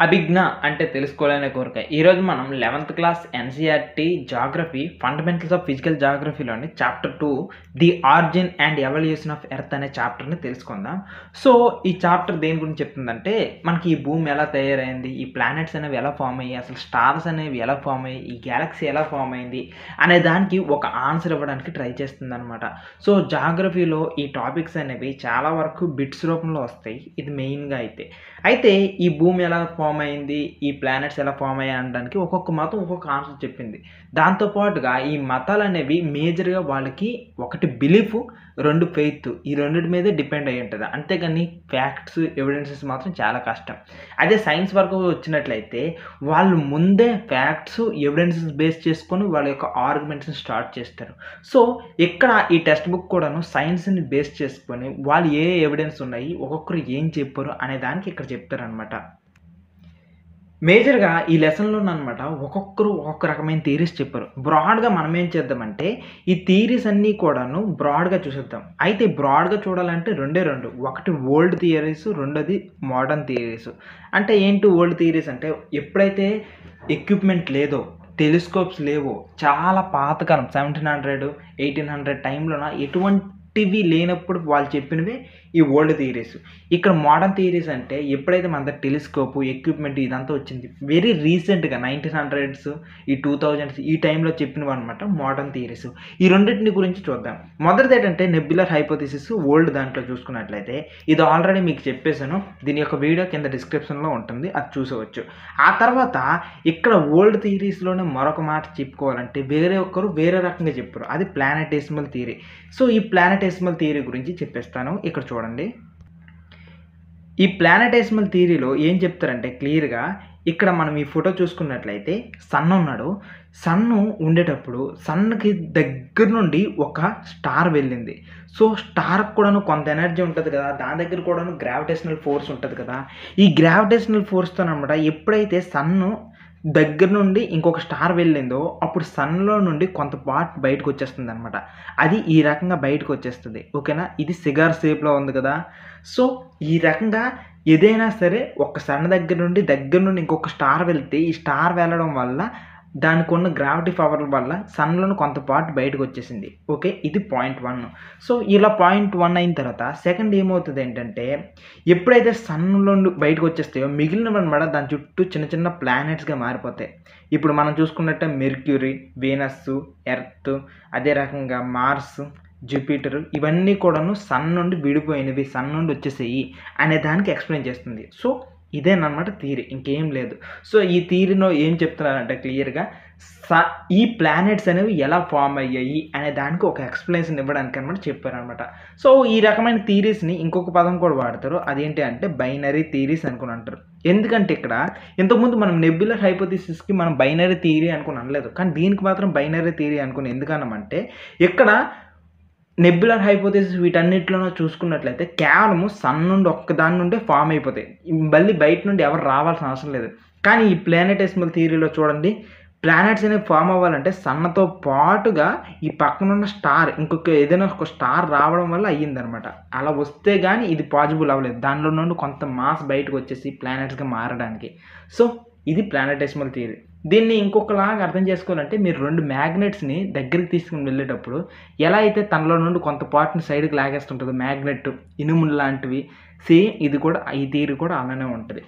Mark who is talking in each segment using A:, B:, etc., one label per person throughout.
A: అభిజ్ఞ అంటే తెలుసుకోవాలనే కోరిక. ఈరోజు మనం 11th class NCERT geography fundamentals of physical జాగ్రఫీలోని chapter 2 the origin and evolution of Earth అనే చాప్టర్‌ని తెలుసుకుందాం. సో, ఈ చాప్టర్ దేని గురించి చెప్తుందంటే, మనకి ఈ భూమి ఎలా తయారైంది, ఈ ప్లానెట్స్ అనేవి ఎలా ఫార్మ్ అయ్యాయి, అసలు స్టార్స్ అనేవి ఎలా ఫార్మ్ అయ్యాయి, ఈ గెలాక్సీ ఎలా ఫార్మ్ అయింది అనే దానికి ఒక ఆన్సర్ ఇవ్వడానికి ట్రై చేస్తుందనమాట. సో, జాగ్రఫీలో ఈ టాపిక్స్ అనేవి చాలా వరకు బిట్స్ రూపంలో వస్తాయి. ఇది మెయిన్‌గా అయితే ఈ భూమి ఎలా ఫార్మ్ అయింది, ఈ ప్లానెట్స్ ఎలా ఫార్మ్ అయ్యాయి అనడానికి ఒక్కొక్క మతం ఒక్కొక్క ఆన్సర్ చెప్పింది. దాంతో పాటుగా ఈ మతాలనేవి మేజర్‌గా వాళ్ళకి ఒకటి బిలీఫ్, 2 ఫెయిత్. ఈ రెండిటి మీదే డిపెండ్ అయ్యి ఉంటది. అంతేగాని ఫ్యాక్ట్స్, ఎవిడెన్సెస్ మాత్రం చాలా కష్టం. అదే సైన్స్ వరకు వచ్చినట్లయితే వాళ్ళు ముందే ఫ్యాక్ట్స్, ఎవిడెన్సెస్ బేస్ చేసుకొని వాళ్ళ యొక్క ఆర్గ్యుమెంట్స్‌ని స్టార్ట్ చేస్తారు. సో, ఇక్కడ ఈ టెక్స్ట్ బుక్ కూడాను సైన్స్‌ని బేస్ చేసుకొని వాళ్ళు ఏ ఎవిడెన్స్ ఉన్నాయి, ఒక్కొక్కరు ఏం చెప్పారు అనే దానికి ఇక్కడ చెప్తారనమాట. మేజర్‌గా ఈ లెసన్‌లోననమాట ఒక్కొక్కరు ఒక్కొక్క రకమైన థియరీస్ చెప్పారు. బ్రాడ్‌గా మనం ఏం చేద్దామంటే, ఈ థియరీస్ అన్నీ కూడాను బ్రాడ్‌గా చూసేద్దాం. అయితే బ్రాడ్‌గా చూడాలంటే రెండే 2. ఒకటి ఓల్డ్ థియరీస్, రెండోది మోడర్న్ థియరీస్. అంటే ఏంటి ఓల్డ్ థియరీస్ అంటే, ఎప్పుడైతే ఎక్విప్‌మెంట్ లేదో, టెలిస్కోప్స్ లేవో, చాలా పాతకాలం 1700, 1800 టైంలోన ఎటువంటివి లేనప్పుడు వాళ్ళు చెప్పినవే ఈ ఓల్డ్ థియరీస్. ఇక్కడ మోడర్న్ థియరీస్ అంటే ఎప్పుడైతే మన దగ్గర టెలిస్కోపు, ఎక్విప్‌మెంట్ ఇదంతా వచ్చింది. వెరీ రీసెంట్‌గా 1900s, ఈ 2000s ఈ టైంలో చెప్పినవన్నమాట మోడర్న్ థియరీస్. ఈ రెండిటిని గురించి చూద్దాం. మొదటిదేంటంటే నెబ్యులర్ హైపోథిసిస్ ఓల్డ్ దాంట్లో చూసుకున్నట్లయితే ఇది ఆల్రెడీ మీకు చెప్పేసాను. దీని యొక్క వీడియో కింద డిస్క్రిప్షన్‌లో ఉంటుంది. అది చూసవచ్చు. ఆ తర్వాత ఇక్కడ ఓల్డ్ థియరీస్‌లోనే మరొక మాట చెప్పుకోవాలంటే వేరే ఒక్కరు వేరే రకంగా చెప్పారు. అది ప్లానెటేసిమల్ థియరీ. సో, ఈ ప్లానెటేసిమల్ థియరీ గురించి చెప్పేస్తాను. ఇక్కడ చూడండి. ఈ ప్లానెటేసిమల్ థియరీలో ఏం చెప్తారంటే క్లియర్‌గా ఇక్కడ మనం ఈ ఫోటో చూసుకున్నట్లయితే సన్ ఉన్నాడు. సన్ను ఉండేటప్పుడు సన్‌కి దగ్గర నుండి ఒక స్టార్ వెళ్ళింది. సో, స్టార్‌కి కూడాను కొంత ఎనర్జీ ఉంటది కదా! దాని దగ్గర కూడాను గ్రావిటేషనల్ ఫోర్స్ ఉంటది కదా! ఈ గ్రావిటేషనల్ ఫోర్స్‌తోననమాట ఎప్పుడైతే సన్ను దగ్గర నుండి ఇంకొక స్టార్ వెళ్ళిందో అప్పుడు సన్‌లో నుండి కొంత పార్ట్ బయటకొచ్చేస్తుందనమాట. అది ఈ రకంగా బయటకొచ్చేస్తది. ఓకేనా? ఇది సిగార్ షేప్‌లో ఉంది కదా! సో, ఈ రకంగా ఏదైనా సరే ఒక సన్ దగ్గర నుండి ఇంకొక స్టార్ వెళ్తే ఈ స్టార్ వెళ్ళడం వల్ల దానికున్న గ్రావిటీ పవర్ వల్ల సన్‌లోని కొంత పార్ట్ బయటకొచ్చేసింది. ఓకే. ఇది పాయింట్ 1. సో, ఇలా పాయింట్ 1 అయిన తర్వాత సెకండ్ ఏమవుతదేంటంటే ఎప్పుడైతే సన్‌లో నుండి బయటకొచ్చేస్తాయో మిగిలినవన్నమాట దాని చుట్టూ చిన్న చిన్న ప్లానెట్స్‌గా మారిపోతాయి. ఇప్పుడు మనం చూసుకున్నట్టే మెర్క్యూరీ, వీనస్, ఎర్త్, అదే రకంగా మార్స్, జూపిటర్ ఇవన్నీ కూడాను సన్ నుండి విడిపోయినవి, సన్ నుండి వచ్చేసాయి అనే దానికి ఎక్స్‌ప్లెయిన్ చేస్తుంది. సో, ఇదేనన్నమాట థియరీ. ఇంకేం లేదు. సో, ఈ థియరీలో ఏం చెప్తున్నారంటే క్లియర్‌గా ఈ ప్లానెట్స్ అనేవి ఎలా ఫార్మ్ అయ్యాయి అనే దానికి ఒక ఎక్స్‌ప్లనేషన్ ఇవ్వడానికన్నమాట చెప్పారనమాట. సో, ఈ రకమైన థియరీస్‌ని ఇంకొక పదం కూడా వాడతారు. అదేంటి అంటే బైనరీ థియరీస్ అనుకుని అంటారు. ఎందుకంటే ఇక్కడ ఇంతకుముందు మనం నెబ్యులర్ హైపోథిసిస్‌కి మనం బైనరీ థియరీ అనుకుని అనలేదు. కానీ దీనికి మాత్రం బైనరీ థియరీ అనుకుని ఎందుకన్నామంటే ఇక్కడ నెబ్యులర్ హైపోథిసిస్ వీటన్నిటిలోనూ చూసుకున్నట్లయితే కేవలము సన్ నుండి ఒక్కదాని నుండే ఫార్మ్ అయిపోతాయి. మళ్ళీ బయట నుండి ఎవరు రావాల్సిన అవసరం లేదు. కానీ ఈ ప్లానెటేసిమల్ థియరీలో చూడండి ప్లానెట్స్ అనేవి ఫార్మ్ అవ్వాలంటే సన్‌తో పాటుగా ఈ పక్కనున్న స్టార్ ఇంకొక ఏదైనా ఒక స్టార్ రావడం వల్ల అయ్యిందనమాట. అలా వస్తే గానీ ఇది పాసిబుల్ అవ్వలేదు. దానిలో నుండి కొంత మాస్ బయటకొచ్చేసి ప్లానెట్స్‌గా మారడానికి. సో, ఇది ప్లానెటేసిమల్ థియరీ. దీన్ని ఇంకొకలాగా అర్థం చేసుకోవాలంటే మీరు 2 మ్యాగ్నెట్స్‌ని దగ్గరికి తీసుకొని వెళ్ళేటప్పుడు ఎలా అయితే తనలో నుండి కొంత పార్ట్‌ని సైడ్‌కి లాగేస్తుంటదో మ్యాగ్నెట్, ఇనుము లాంటివి సేమ్ ఇది కూడా ఈ థియరీ కూడా అలానే ఉంటది.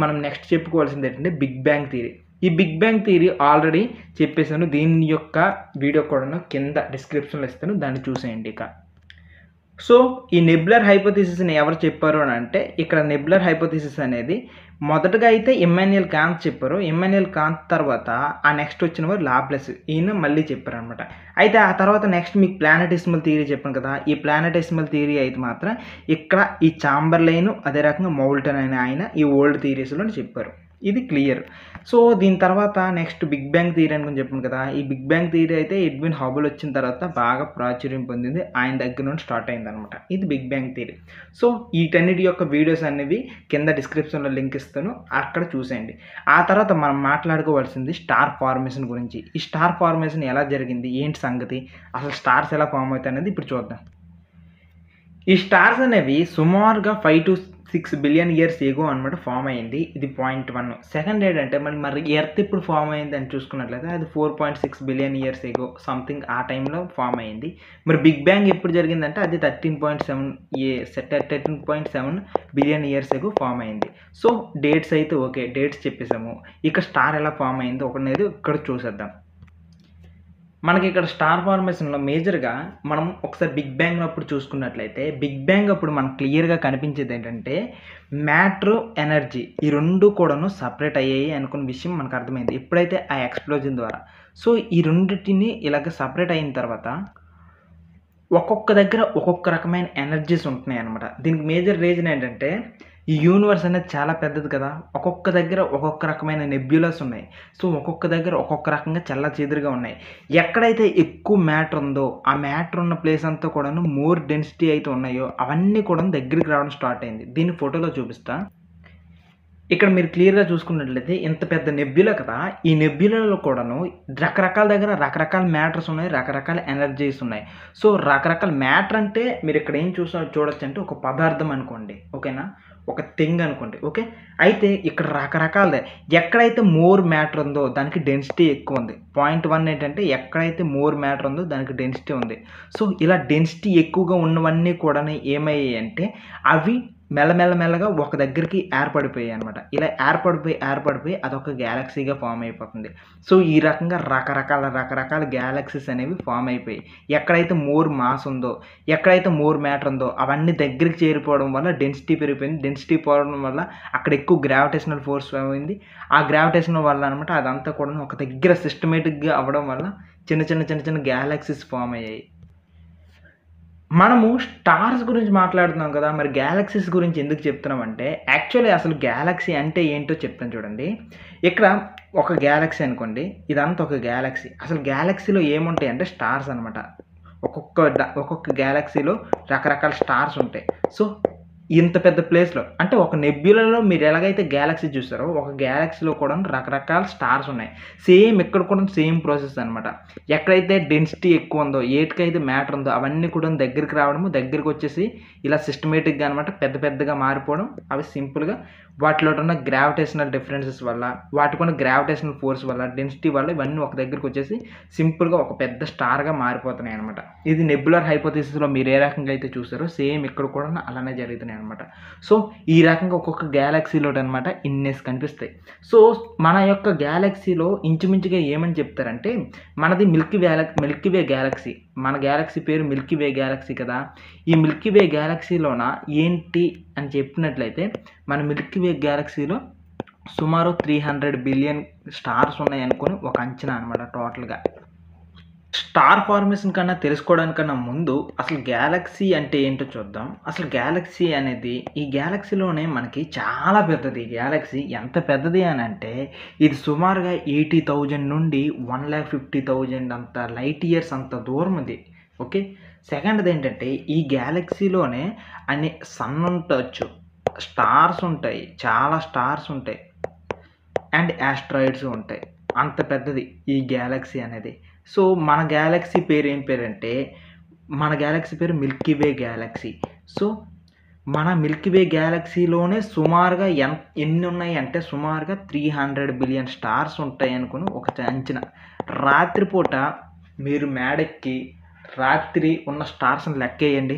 A: మనం నెక్స్ట్ చెప్పుకోవాల్సింది ఏంటంటే బిగ్ బ్యాంగ్ థియరీ. ఈ బిగ్ బ్యాంగ్ థియరీ ఆల్రెడీ చెప్పేసాను. దీని యొక్క వీడియో కూడాను కింద డిస్క్రిప్షన్‌లో ఇస్తాను. దాన్ని చూసేయండి ఇక. సో, ఈ నెబ్యులర్ హైపోథిసిస్‌ని ఎవరు చెప్పారు అనంటే ఇక్కడ నెబ్యులర్ హైపోథిసిస్ అనేది మొదటగా అయితే ఇమ్మాన్యుయల్ కాంత్ చెప్పారు. ఇమ్మాన్యుయల్ కాంత్ తర్వాత ఆ నెక్స్ట్ వచ్చినవారు లాప్లేస్. ఈయన మళ్ళీ చెప్పారనమాట. అయితే ఆ తర్వాత నెక్స్ట్ మీకు ప్లానెటేసిమల్ థియరీ చెప్పాను కదా! ఈ ప్లానెటేసిమల్ థియరీ అయితే మాత్రం ఇక్కడ ఈ చాంబర్లైన్ అదే రకంగా మౌల్టన్ అనే ఆయన ఈ ఓల్డ్ థియరీస్‌లోని చెప్పారు. ఇది క్లియర్. సో, దీని తర్వాత నెక్స్ట్ బిగ్ బ్యాంగ్ థియరీ అని చెప్పాను కదా! ఈ బిగ్ బ్యాంగ్ థియరీ అయితే ఎడ్విన్ హబుల్ వచ్చిన తర్వాత బాగా ప్రాచుర్యం పొందింది. ఆయన దగ్గర నుండి స్టార్ట్ అయిందనమాట. ఇది బిగ్ బ్యాంగ్ థియరీ. సో, వీటన్నిటి యొక్క వీడియోస్ అనేవి కింద డిస్క్రిప్షన్‌లో లింక్ ఇస్తాను. అక్కడ చూసేయండి. ఆ తర్వాత మనం మాట్లాడుకోవాల్సింది స్టార్ ఫార్మేషన్ గురించి. ఈ స్టార్ ఫార్మేషన్ ఎలా జరిగింది? ఏంటి సంగతి? అసలు స్టార్స్ ఎలా ఫార్మ్ అవుతాయి అనేది ఇప్పుడు చూద్దాం. ఈ స్టార్స్ అనేవి సుమారుగా 5 to 6 బిలియన్ ఇయర్స్ ఎగో అనమాట ఫామ్ అయింది. ఇది పాయింట్ 1. సెకండ్ ఏంటంటే మరి ఎర్త్ ఎప్పుడు ఫామ్ అయింది అని చూసుకున్నట్లయితే అది 4.6 బిలియన్ ఇయర్స్ ఎగో సంథింగ్ ఆ టైంలో ఫామ్ అయింది. మరి బిగ్ బ్యాంగ్ ఎప్పుడు జరిగిందంటే అది 13.7 బిలియన్ ఇయర్స్ ఎగో ఫామ్ అయింది. సో డేట్స్ అయితే ఓకే, డేట్స్ చెప్పేసాము. ఇక స్టార్ ఎలా ఫామ్ అయిందో ఒకనేది ఇక్కడ చూసేద్దాం. మనకి ఇక్కడ స్టార్ ఫార్మేషన్లో మేజర్గా మనం ఒకసారి బిగ్ బ్యాంగ్ అప్పుడు చూసుకున్నట్లయితే బిగ్ బ్యాంగ్ అప్పుడు మనకు క్లియర్గా కనిపించేది ఏంటంటే మ్యాటర్, ఎనర్జీ ఈ రెండు కూడాను సపరేట్ అయ్యాయి అనుకున్న విషయం మనకు అర్థమైంది ఎప్పుడైతే ఆ ఎక్స్ప్లోజన్ ద్వారా. సో ఈ రెండింటిని ఇలాగ సపరేట్ అయిన తర్వాత ఒక్కొక్క దగ్గర ఒక్కొక్క రకమైన ఎనర్జీస్ ఉంటున్నాయి అనమాట. దీనికి మేజర్ రీజన్ ఏంటంటే ఈ యూనివర్స్ అనేది చాలా పెద్దది కదా, ఒక్కొక్క దగ్గర ఒక్కొక్క రకమైన నెబ్యులస్ ఉన్నాయి. సో ఒక్కొక్క దగ్గర ఒక్కొక్క రకంగా చెల్లాచెదురుగా ఉన్నాయి. ఎక్కడైతే ఎక్కువ మ్యాటర్ ఉందో ఆ మ్యాటర్ ఉన్న ప్లేస్ అంతా కూడాను మోర్ డెన్సిటీ అయితే ఉన్నాయో అవన్నీ కూడా దగ్గరికి రావడం స్టార్ట్ అయింది. దీన్ని ఫోటోలో చూపిస్తా. ఇక్కడ మీరు క్లియర్గా చూసుకున్నట్లయితే ఇంత పెద్ద నెబ్యులా కదా, ఈ నెబ్యులలో కూడాను రకరకాల దగ్గర రకరకాల మ్యాటర్స్ ఉన్నాయి, రకరకాల ఎనర్జీస్ ఉన్నాయి. సో రకరకాల మ్యాటర్ అంటే మీరు ఇక్కడ ఏం చూడొచ్చు అంటే ఒక పదార్థం అనుకోండి, ఓకేనా, ఒక థింగ్ అనుకోండి, ఓకే. అయితే ఇక్కడ రకరకాలదే ఎక్కడైతే మోర్ మ్యాటర్ ఉందో దానికి డెన్సిటీ ఎక్కువ ఉంది. పాయింట్ 1 ఏంటంటే ఎక్కడైతే మోర్ మ్యాటర్ ఉందో దానికి డెన్సిటీ ఉంది. సో ఇలా డెన్సిటీ ఎక్కువగా ఉన్నవన్నీ కూడా ఏమయ్యాయి అంటే అవి మెల్లమెల్లగా ఒక దగ్గరికి ఏర్పడిపోయాయి అనమాట. ఇలా ఏర్పడిపోయి అదొక గ్యాలక్సీగా ఫామ్ అయిపోతుంది. సో ఈ రకంగా రకరకాల గ్యాలక్సీస్ అనేవి ఫామ్ అయిపోయాయి. ఎక్కడైతే మోర్ మాస్ ఉందో, ఎక్కడైతే మోర్ మ్యాటర్ ఉందో అవన్నీ దగ్గరికి చేరిపోవడం వల్ల డెన్సిటీ పెరిగిపోయింది. డెన్సిటీ పోవడం వల్ల అక్కడ ఎక్కువ గ్రావిటేషనల్ ఫోర్స్ అయింది. ఆ గ్రావిటేషన్ వల్ల అనమాట అదంతా కూడా ఒక దగ్గర సిస్టమేటిక్గా అవ్వడం వల్ల చిన్న గ్యాలక్సీస్ ఫామ్ అయ్యాయి. మనము స్టార్స్ గురించి మాట్లాడుతున్నాం కదా, మరి గ్యాలక్సీస్ గురించి ఎందుకు చెప్తున్నామంటే యాక్చువల్లీ అసలు గ్యాలక్సీ అంటే ఏంటో చెప్తాను చూడండి. ఇక్కడ ఒక గ్యాలక్సీ అనుకోండి, ఇదంతా ఒక గ్యాలక్సీ. అసలు గ్యాలక్సీలో ఏముంటాయి అంటే స్టార్స్ అనమాట. ఒక్కొక్క గ్యాలక్సీలో రకరకాల స్టార్స్ ఉంటాయి. సో ఇంత పెద్ద ప్లేస్లో అంటే ఒక నెబ్యులలో మీరు ఎలాగైతే గ్యాలక్సీ చూస్తారో ఒక గ్యాలక్సీలో కూడా రకరకాల స్టార్స్ ఉన్నాయి. సేమ్ ఇక్కడ కూడా సేమ్ ప్రాసెస్ అనమాట. ఎక్కడైతే డెన్సిటీ ఎక్కువ ఉందో, ఏటికైతే మ్యాటర్ ఉందో అవన్నీ కూడా దగ్గరికి రావడము, దగ్గరికి వచ్చేసి ఇలా సిస్టమేటిక్గా అనమాట పెద్దగా మారిపోవడం. అవి సింపుల్గా వాటిలో ఉన్న గ్రావిటేషనల్ డిఫరెన్సెస్ వల్ల, వాటికున్న గ్రావిటేషనల్ ఫోర్స్ వల్ల, డెన్సిటీ వల్ల ఇవన్నీ ఒక దగ్గరికి వచ్చేసి సింపుల్గా ఒక పెద్ద స్టార్గా మారిపోతున్నాయి అనమాట. ఇది నెబ్యులర్ హైపోథెసిస్లో మీరు ఏ రకంగా అయితే చూస్తారో సేమ్ ఇక్కడ కూడా అలానే జరుగుతున్నాయి అనమాట. సో ఈ రకంగా ఒక్కొక్క గ్యాలక్సీలో అనమాట ఇన్నేస్ కనిపిస్తాయి. సో మన యొక్క గ్యాలక్సీలో ఇంచుమించుగా ఏమని చెప్తారంటే మనది మిల్కీ వే గ్యాలక్సీ. మన గ్యాలక్సీ పేరు మిల్కీ వే గ్యాలక్సీ కదా. ఈ మిల్కీ వే గ్యాలక్సీలోన ఏంటి అని చెప్పినట్లయితే మన మిల్కీ వే గ్యాలక్సీలో సుమారు 300 బిలియన్ స్టార్స్ ఉన్నాయి అనుకుని ఒక అంచనా అనమాట టోటల్గా. స్టార్ ఫార్మేషన్ కన్నా తెలుసుకోవడానికన్నా ముందు అసలు గ్యాలక్సీ అంటే ఏంటో చూద్దాం. అసలు గ్యాలక్సీ అనేది ఈ గ్యాలక్సీలోనే మనకి చాలా పెద్దది. గ్యాలక్సీ ఎంత పెద్దది అని అంటే ఇది సుమారుగా 80,000 నుండి 1,50,000 అంత లైట్ ఇయర్స్ అంత దూరం ఉంది, ఓకే. సెకండ్ది ఏంటంటే ఈ గ్యాలక్సీలోనే అన్ని సన్ ఉండొచ్చు, స్టార్స్ ఉంటాయి, చాలా స్టార్స్ ఉంటాయి అండ్ యాస్ట్రాయిడ్స్ ఉంటాయి. అంత పెద్దది ఈ గ్యాలక్సీ అనేది. సో మన గ్యాలక్సీ పేరు ఏం పేరంటే మన గ్యాలక్సీ పేరు మిల్కీ వే గ్యాలక్సీ. సో మన మిల్కీ వే గ్యాలక్సీలోనే సుమారుగా ఎన్ని ఉన్నాయి అంటే సుమారుగా 300 బిలియన్ స్టార్స్ ఉంటాయి అనుకుని ఒక అంచనా. రాత్రిపూట మీరు మేడెక్కి రాత్రి ఉన్న స్టార్స్ని లెక్కేయండి,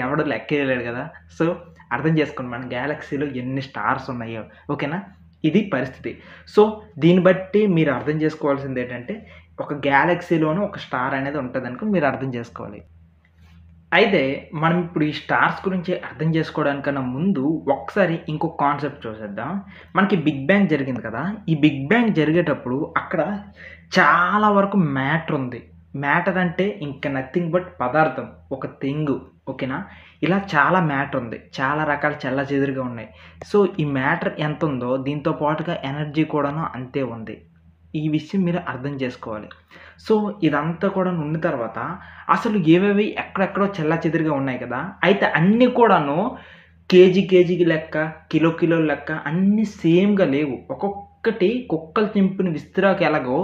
A: ఎవడు లెక్కేయలేడు కదా. సో అర్థం చేసుకోండి మన గ్యాలక్సీలో ఎన్ని స్టార్స్ ఉన్నాయో, ఓకేనా. ఇది పరిస్థితి. సో దీన్ని బట్టి మీరు అర్థం చేసుకోవాల్సింది ఏంటంటే ఒక గ్యాలక్సీలోనూ ఒక స్టార్ అనేది ఉంటుంది అనుకుని మీరు అర్థం చేసుకోవాలి. అయితే మనం ఇప్పుడు ఈ స్టార్స్ గురించి అర్థం చేసుకోవడానికన్నా ముందు ఒకసారి ఇంకొక కాన్సెప్ట్ చూసేద్దాం. మనకి బిగ్ బ్యాంగ్ జరిగింది కదా, ఈ బిగ్ బ్యాంగ్ జరిగేటప్పుడు అక్కడ చాలా వరకు మ్యాటర్ ఉంది. మ్యాటర్ అంటే ఇంకా నథింగ్ బట్ పదార్థం, ఒక థింగ్, ఓకేనా. ఇలా చాలా మ్యాటర్ ఉంది, చాలా రకాల చెల్లాచెదురుగా ఉన్నాయి. సో ఈ మ్యాటర్ ఎంత ఉందో దీంతో పాటుగా ఎనర్జీ కూడాను అంతే ఉంది. ఈ విషయం మీరు అర్థం చేసుకోవాలి. సో ఇదంతా కూడా ఉన్న తర్వాత అసలు ఏవేవి ఎక్కడెక్కడో చెల్లాచెదురుగా ఉన్నాయి కదా, అయితే అన్నీ కూడాను కేజీకి లెక్క, కిలో లెక్క అన్నీ సేమ్గా లేవు. ఒక్కొక్క ఒక్కటి కుక్కలు చింపిన విస్తరాకు ఎలాగో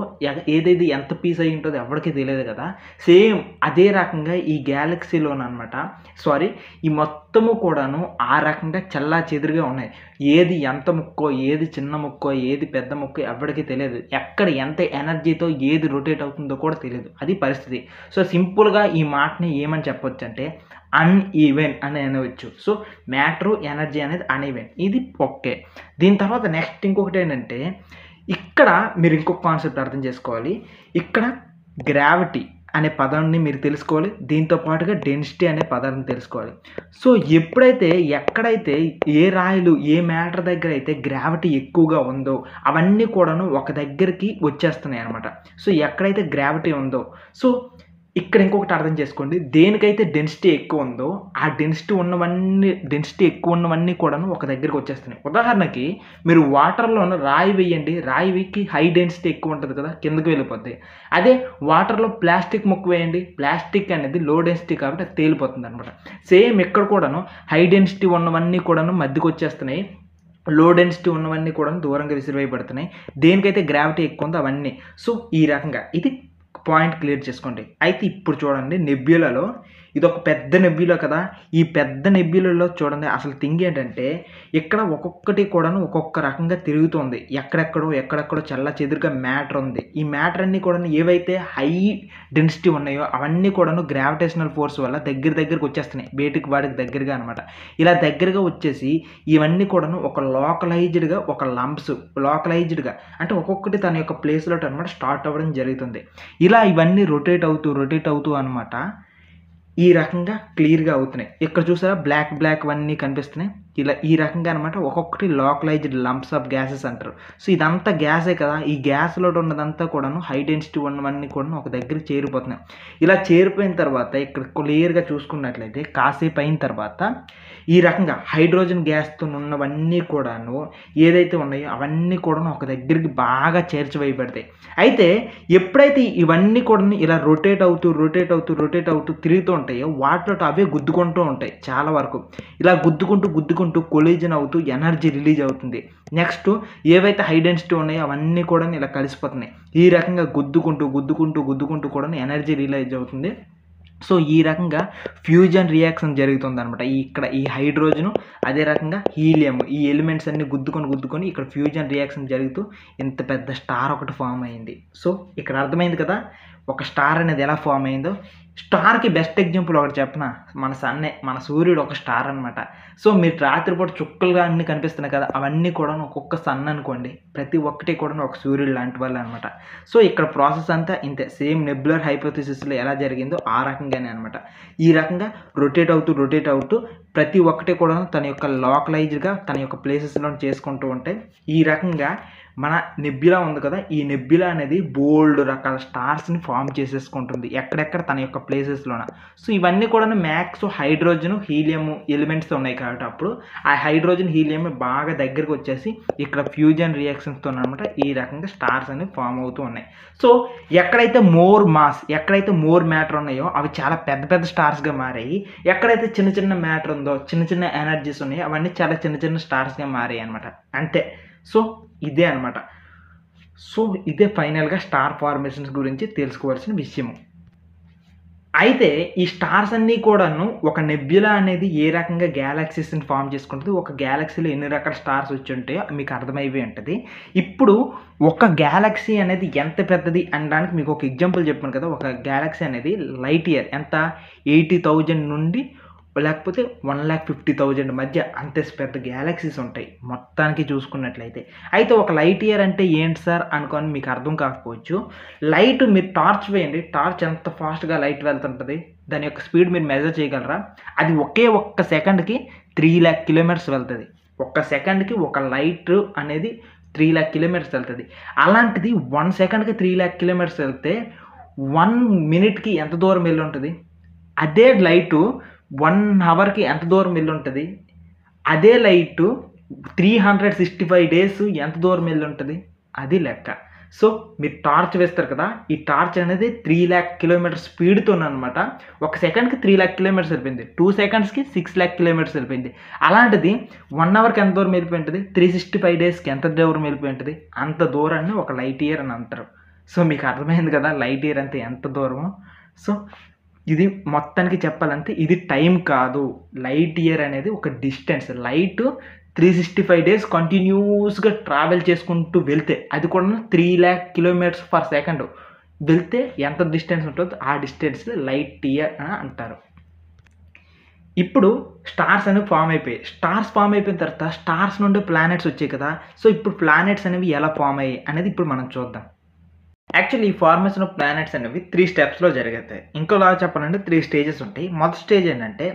A: ఏదేది ఎంత పీస్ అయి ఉంటుందో ఎవరికీ తెలియదు కదా. సేమ్ అదే రకంగా ఈ గ్యాలక్సీలోనమాట సారీ ఈ మొత్తము కూడాను ఆ రకంగా చల్లా చెదురుగా ఉన్నాయి. ఏది ఎంత ముక్కో, ఏది చిన్న ముక్కో, ఏది పెద్ద ముక్కో ఎవరికీ తెలియదు. ఎక్కడ ఎంత ఎనర్జీతో ఏది రొటేట్ అవుతుందో కూడా తెలియదు. అది పరిస్థితి. సో సింపుల్గా ఈ మాటని ఏమని చెప్పొచ్చు అంటే అన్ఈవెన్ అని అనవచ్చు. సో మ్యాటరు ఎనర్జీ అనేది అన్ఈవెన్, ఇది ఓకే. దీని తర్వాత నెక్స్ట్ ఇంకొకటి ఏంటంటే ఇక్కడ మీరు ఇంకొక కాన్సెప్ట్ అర్థం చేసుకోవాలి. ఇక్కడ గ్రావిటీ అనే పదాన్ని మీరు తెలుసుకోవాలి, దీంతో పాటుగా డెన్సిటీ అనే పదాన్ని తెలుసుకోవాలి. సో ఎప్పుడైతే ఎక్కడైతే ఏ రాయిలు ఏ మ్యాటర్ దగ్గర అయితే గ్రావిటీ ఎక్కువగా ఉందో అవన్నీ కూడాను ఒక దగ్గరికి వచ్చేస్తున్నాయి అనమాట. సో ఎక్కడైతే గ్రావిటీ ఉందో, సో ఇక్కడ ఇంకొకటి అర్థం చేసుకోండి, దేనికైతే డెన్సిటీ ఎక్కువ ఉందో ఆ డెన్సిటీ ఎక్కువ ఉన్నవన్నీ కూడాను ఒక దగ్గరికి వచ్చేస్తున్నాయి. ఉదాహరణకి మీరు వాటర్లోనూ రాయి వేయండి, రాయికి హై డెన్సిటీ ఎక్కువ ఉంటుంది కదా, కిందకి వెళ్ళిపోతాయి. అదే వాటర్లో ప్లాస్టిక్ ముక్క వేయండి, ప్లాస్టిక్ అనేది లో డెన్సిటీ కాబట్టి అది తేలిపోతుంది అనమాట. సేమ్ ఇక్కడ కూడాను హై డెన్సిటీ ఉన్నవన్నీ కూడాను మధ్యకి వచ్చేస్తున్నాయి, లో డెన్సిటీ ఉన్నవన్నీ కూడా దూరంగా విసిరివేయబడుతున్నాయి. దేనికైతే గ్రావిటీ ఎక్కువ ఉందో అవన్నీ. సో ఈ రకంగా ఇది పాయింట్ క్లియర్ చేసుకోండి. అయితే ఇప్పుడు చూడండి, నెబ్యులలో ఇది ఒక పెద్ద నెబ్యులా కదా. ఈ పెద్ద నెబ్యులలో చూడండి అసలు థింగ్ ఏంటంటే ఇక్కడ ఒక్కొక్కటి కూడాను ఒక్కొక్క రకంగా తిరుగుతుంది. ఎక్కడెక్కడో చల్ల చెదురుగా మ్యాటర్ ఉంది. ఈ మ్యాటర్ అన్నీ కూడా ఏవైతే హై డెన్సిటీ ఉన్నాయో అవన్నీ కూడాను గ్రావిటేషనల్ ఫోర్స్ వల్ల దగ్గరికి వచ్చేస్తున్నాయి, వాటికి దగ్గరగా అనమాట. ఇలా దగ్గరగా వచ్చేసి ఇవన్నీ కూడాను ఒక లోకలైజ్డ్గా అంటే ఒక్కొక్కటి తన యొక్క ప్లేస్లో అనమాట స్టార్ట్ అవ్వడం జరుగుతుంది. ఇలా ఇవన్నీ రొటేట్ అవుతూ అనమాట ఈ రకంగా క్లియర్గా అవుతున్నాయి. ఇక్కడ చూసారా బ్లాక్ అన్నీ కనిపిస్తున్నాయి. ఇలా ఈ రకంగా అనమాట ఒక్కొక్కటి లోకలైజ్డ్ లంప్స్ ఆఫ్ గ్యాసెస్ అంటారు. సో ఇదంతా గ్యాసే కదా, ఈ గ్యాస్లో ఉన్నదంతా కూడాను హై డెన్సిటీ ఉన్నవన్నీ కూడా ఒక దగ్గరికి చేరిపోతున్నాయి. ఇలా చేరిపోయిన తర్వాత ఇక్కడ క్లియర్గా చూసుకున్నట్లయితే కాసేపు అయిన తర్వాత ఈ రకంగా హైడ్రోజన్ గ్యాస్తో ఉన్నవన్నీ కూడాను ఏదైతే ఉన్నాయో అవన్నీ కూడా ఒక దగ్గరికి బాగా చేర్చివేయబడతాయి. అయితే ఎప్పుడైతే ఇవన్నీ కూడా ఇలా రొటేట్ అవుతూ తిరుగుతూ ఉంటాయో వాటితో అవే గుద్దుకుంటూ ఉంటాయి చాలా వరకు. ఇలా గుద్దుకుంటూ కొలిజన్ అవుతూ ఎనర్జీ రిలీజ్ అవుతుంది. నెక్స్ట్ ఏవైతే హై డెన్సిటీ ఉన్నాయో అవన్నీ కూడా ఇలా కలిసిపోతున్నాయి. ఈ రకంగా గుద్దుకుంటూ కూడా ఎనర్జీ రిలీజ్ అవుతుంది. సో ఈ రకంగా ఫ్యూజన్ రియాక్షన్ జరుగుతుంది అనమాట. ఇక్కడ ఈ హైడ్రోజను అదే రకంగా హీలియం ఈ ఎలిమెంట్స్ అన్ని గుద్దుకొని ఇక్కడ ఫ్యూజన్ రియాక్షన్ జరుగుతూ ఇంత పెద్ద స్టార్ ఒకటి ఫామ్ అయింది. సో ఇక్కడ అర్థమైంది కదా ఒక స్టార్ అనేది ఎలా ఫామ్ అయిందో. స్టార్కి బెస్ట్ ఎగ్జాంపుల్ ఒకటి చెప్పనా, మన సూర్యుడు ఒక స్టార్ అనమాట. సో మీరు రాత్రిపూట చుక్కలుగా అన్నీ కనిపిస్తున్నాయి కదా, అవన్నీ కూడా ఒక్కొక్క సన్ అనుకోండి, ప్రతి ఒక్కటి కూడా ఒక సూర్యుడు లాంటి వాళ్ళు అనమాట. సో ఇక్కడ ప్రాసెస్ అంతా ఇంతే, సేమ్ నెబ్యులర్ హైపోథిసిస్లో ఎలా జరిగిందో ఆ రకంగానే అనమాట. ఈ రకంగా రొటేట్ అవుతూ ప్రతి ఒక్కటి కూడా తన యొక్క లోకలైజ్డ్గా తన యొక్క ప్లేసెస్లో చేసుకుంటూ ఉంటాయి. ఈ రకంగా మన నెబ్యులా ఉంది కదా, ఈ నెబ్యులా అనేది బోల్డ్ రకాల స్టార్స్ని ఫామ్ చేసేసుకుంటుంది ఎక్కడెక్కడ తన యొక్క ప్లేసెస్లోన. సో ఇవన్నీ కూడా మ్యాక్స్ హైడ్రోజన్ హీలియం ఎలిమెంట్స్ ఉన్నాయి కాబట్టి అప్పుడు ఆ హైడ్రోజన్ హీలియం బాగా దగ్గరికి వచ్చేసి ఇక్కడ ఫ్యూజన్ రియాక్షన్స్తో అనమాట ఈ రకంగా స్టార్స్ అనేవి ఫామ్ అవుతూ ఉన్నాయి. సో ఎక్కడైతే మోర్ మాస్ ఎక్కడైతే మోర్ మ్యాటర్ ఉన్నాయో అవి చాలా పెద్ద స్టార్స్గా మారాయి. ఎక్కడైతే చిన్న మ్యాటర్ ఉందో చిన్న ఎనర్జీస్ ఉన్నాయో అవన్నీ చాలా చిన్న స్టార్స్గా మారాయి అనమాట. అంతే. సో ఇదే అనమాట. సో ఇదే ఫైనల్గా స్టార్ ఫార్మేషన్స్ గురించి తెలుసుకోవాల్సిన విషయము. అయితే ఈ స్టార్స్ అన్నీ కూడాను ఒక నెబ్యులా అనేది ఏ రకంగా గ్యాలక్సీస్ని ఫామ్ చేసుకుంటుంది, ఒక గ్యాలక్సీలో ఎన్ని రకాల స్టార్స్ వచ్చి ఉంటాయో మీకు అర్థమైపోయి ఉంటుంది. ఇప్పుడు ఒక గ్యాలక్సీ అనేది ఎంత పెద్దది అనడానికి మీకు ఒక ఎగ్జాంపుల్ చెప్పాను కదా. ఒక గ్యాలక్సీ అనేది లైట్ ఇయర్ ఎంత 80,000 నుండి లేకపోతే 1,50,000 మధ్య అంతే పెద్ద గ్యాలక్సీస్ ఉంటాయి మొత్తానికి చూసుకున్నట్లయితే. అయితే ఒక లైట్ ఇయర్ అంటే ఏంటి సార్ అనుకొని మీకు అర్థం కాకపోవచ్చు. లైట్ మీరు టార్చ్ వేయండి, టార్చ్ ఎంత ఫాస్ట్గా లైట్ వెళ్తుంటుంది, దాని యొక్క స్పీడ్ మీరు మెజర్ చేయగలరా? అది ఒక్క సెకండ్కి 3 lakh kilometers వెళ్తుంది. ఒక్క సెకండ్కి ఒక లైట్ అనేది 3 lakh kilometers వెళ్తుంది. అలాంటిది 1 సెకండ్కి 3 lakh kilometers వెళ్తే 1 మినిట్కి ఎంత దూరం వెళ్ళి ఉంటుంది? అదే లైటు 1 అవర్కి ఎంత దూరం వెళ్ళి ఉంటుంది? అదే లైటు 365 days ఎంత దూరం వెళ్ళి ఉంటుంది? అది లెక్క. సో మీరు టార్చ్ వేస్తారు కదా, ఈ టార్చ్ అనేది 3,00,000 కిలోమీటర్ స్పీడ్‌తోననమాట. ఒక సెకండ్‌కి 3,00,000 కిలోమీటర్స్ వెళ్ళిపోయింది. 2 సెకండ్స్‌కి 6,00,000 కిలోమీటర్స్ వెళ్ళిపోయింది. అలాంటిది 1 అవర్‌కి ఎంత దూరం వెళ్ళిపోయి ఉంటది? 365 డేస్‌కి ఎంత దూరం వెళ్ళిపోయి ఉంటది? అంత దూరాన్ని ఒక లైట్ ఇయర్ అని అంటారు. సో మీకు అర్థమైంది కదా లైట్ ఇయర్ అంటే ఎంత దూరమో. సో ఇది మొత్తానికి చెప్పాలంటే ఇది టైం కాదు. లైట్ ఇయర్ అనేది ఒక డిస్టెన్స్. లైట్ 365 డేస్ కంటిన్యూస్‌గా ట్రావెల్ చేసుకుంటూ వెళ్తే, అది కూడా 3,00,000 కిలోమీటర్స్ పర్ సెకండ్ వెళ్తే ఎంత డిస్టెన్స్ ఉంటుందో ఆ డిస్టెన్స్ లైట్ ఇయర్ అని అంటారు. ఇప్పుడు స్టార్స్ అనేవి ఫార్మ్ అయిపోయాయి. స్టార్స్ ఫార్మ్ అయిపోయిన తర్వాత స్టార్స్ నుండి ప్లానెట్స్ వచ్చాయి కదా! సో ఇప్పుడు ప్లానెట్స్ అనేవి ఎలా ఫార్మ్ అయ్యాయి అనేది ఇప్పుడు మనం చూద్దాం. యాక్చువల్లీ ఈ ఫార్మేషన్ ఆఫ్ ప్లానెట్స్ అనేవి 3 స్టెప్స్‌లో జరుగుతాయి. ఇంకోలా చెప్పాలంటే 3 స్టేజెస్ ఉంటాయి. మొదటి స్టేజ్ ఏంటంటే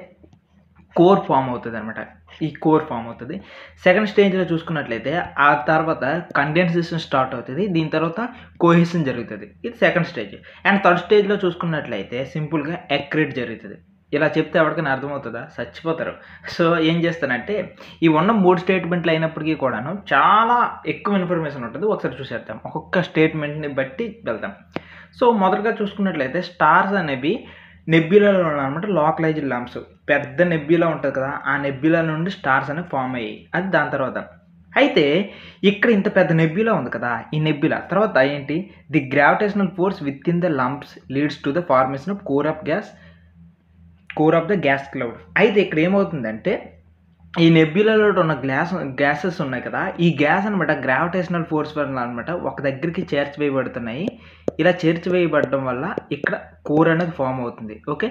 A: కోర్ ఫార్మ్ అవుతదనమాట. ఈ కోర్ ఫార్మ్ అవుతది. సెకండ్ స్టేజ్‌లో చూసుకున్నట్లయితే ఆ తర్వాత కండెన్సేషన్ స్టార్ట్ అవుతది. దీని తర్వాత కోహెషన్ జరుగుతది. ఇది సెకండ్ స్టేజ్. అండ్ థర్డ్ స్టేజ్‌లో చూసుకున్నట్లయితే సింపుల్‌గా అక్రీట్ జరుగుతది. ఇలా చెప్తే ఎవరికైనా అర్థమవుతదా? చచ్చిపోతారు. సో ఏం చేస్తానంటే ఈ ఉన్న 3 స్టేట్మెంట్లు అయినప్పటికీ కూడాను చాలా ఎక్కువ ఇన్ఫర్మేషన్ ఉంటది. ఒకసారి చూసేద్దాం. ఒక్కొక్క స్టేట్మెంట్‌ని బట్టి వెళ్దాం. సో మొదటగా చూసుకున్నట్లయితే స్టార్స్ అనేవి నెబ్యులాలో అన్నమాట లోకలైజ్డ్ లంప్స్. పెద్ద నెబ్యులా ఉంటది కదా! ఆ నెబ్యులా నుండి స్టార్స్ అనేవి ఫార్మ్ అయ్యాయి. అది దాని తర్వాత. అయితే ఇక్కడ ఇంత పెద్ద నెబ్యులా ఉంది కదా! ఈ నెబ్యులా తర్వాత ఏంటి? The gravitational force within the lumps leads to the formation of core of the gas cloud. అయితే ఇక్కడ ఏమవుతుందంటే ఈ నెబ్యులాలో ఉన్న గ్యాసెస్ ఉన్నాయి కదా! ఈ గ్యాస్ అనమాట గ్రావిటేషనల్ ఫోర్స్ వల్ల అనమాట ఒక దగ్గరికి చేర్చివేయబడుతున్నాయి. ఇలా చేర్చివేయబడడం వల్ల ఇక్కడ కోర్ అనేది ఫార్మ్ అవుతుంది. ఓకే.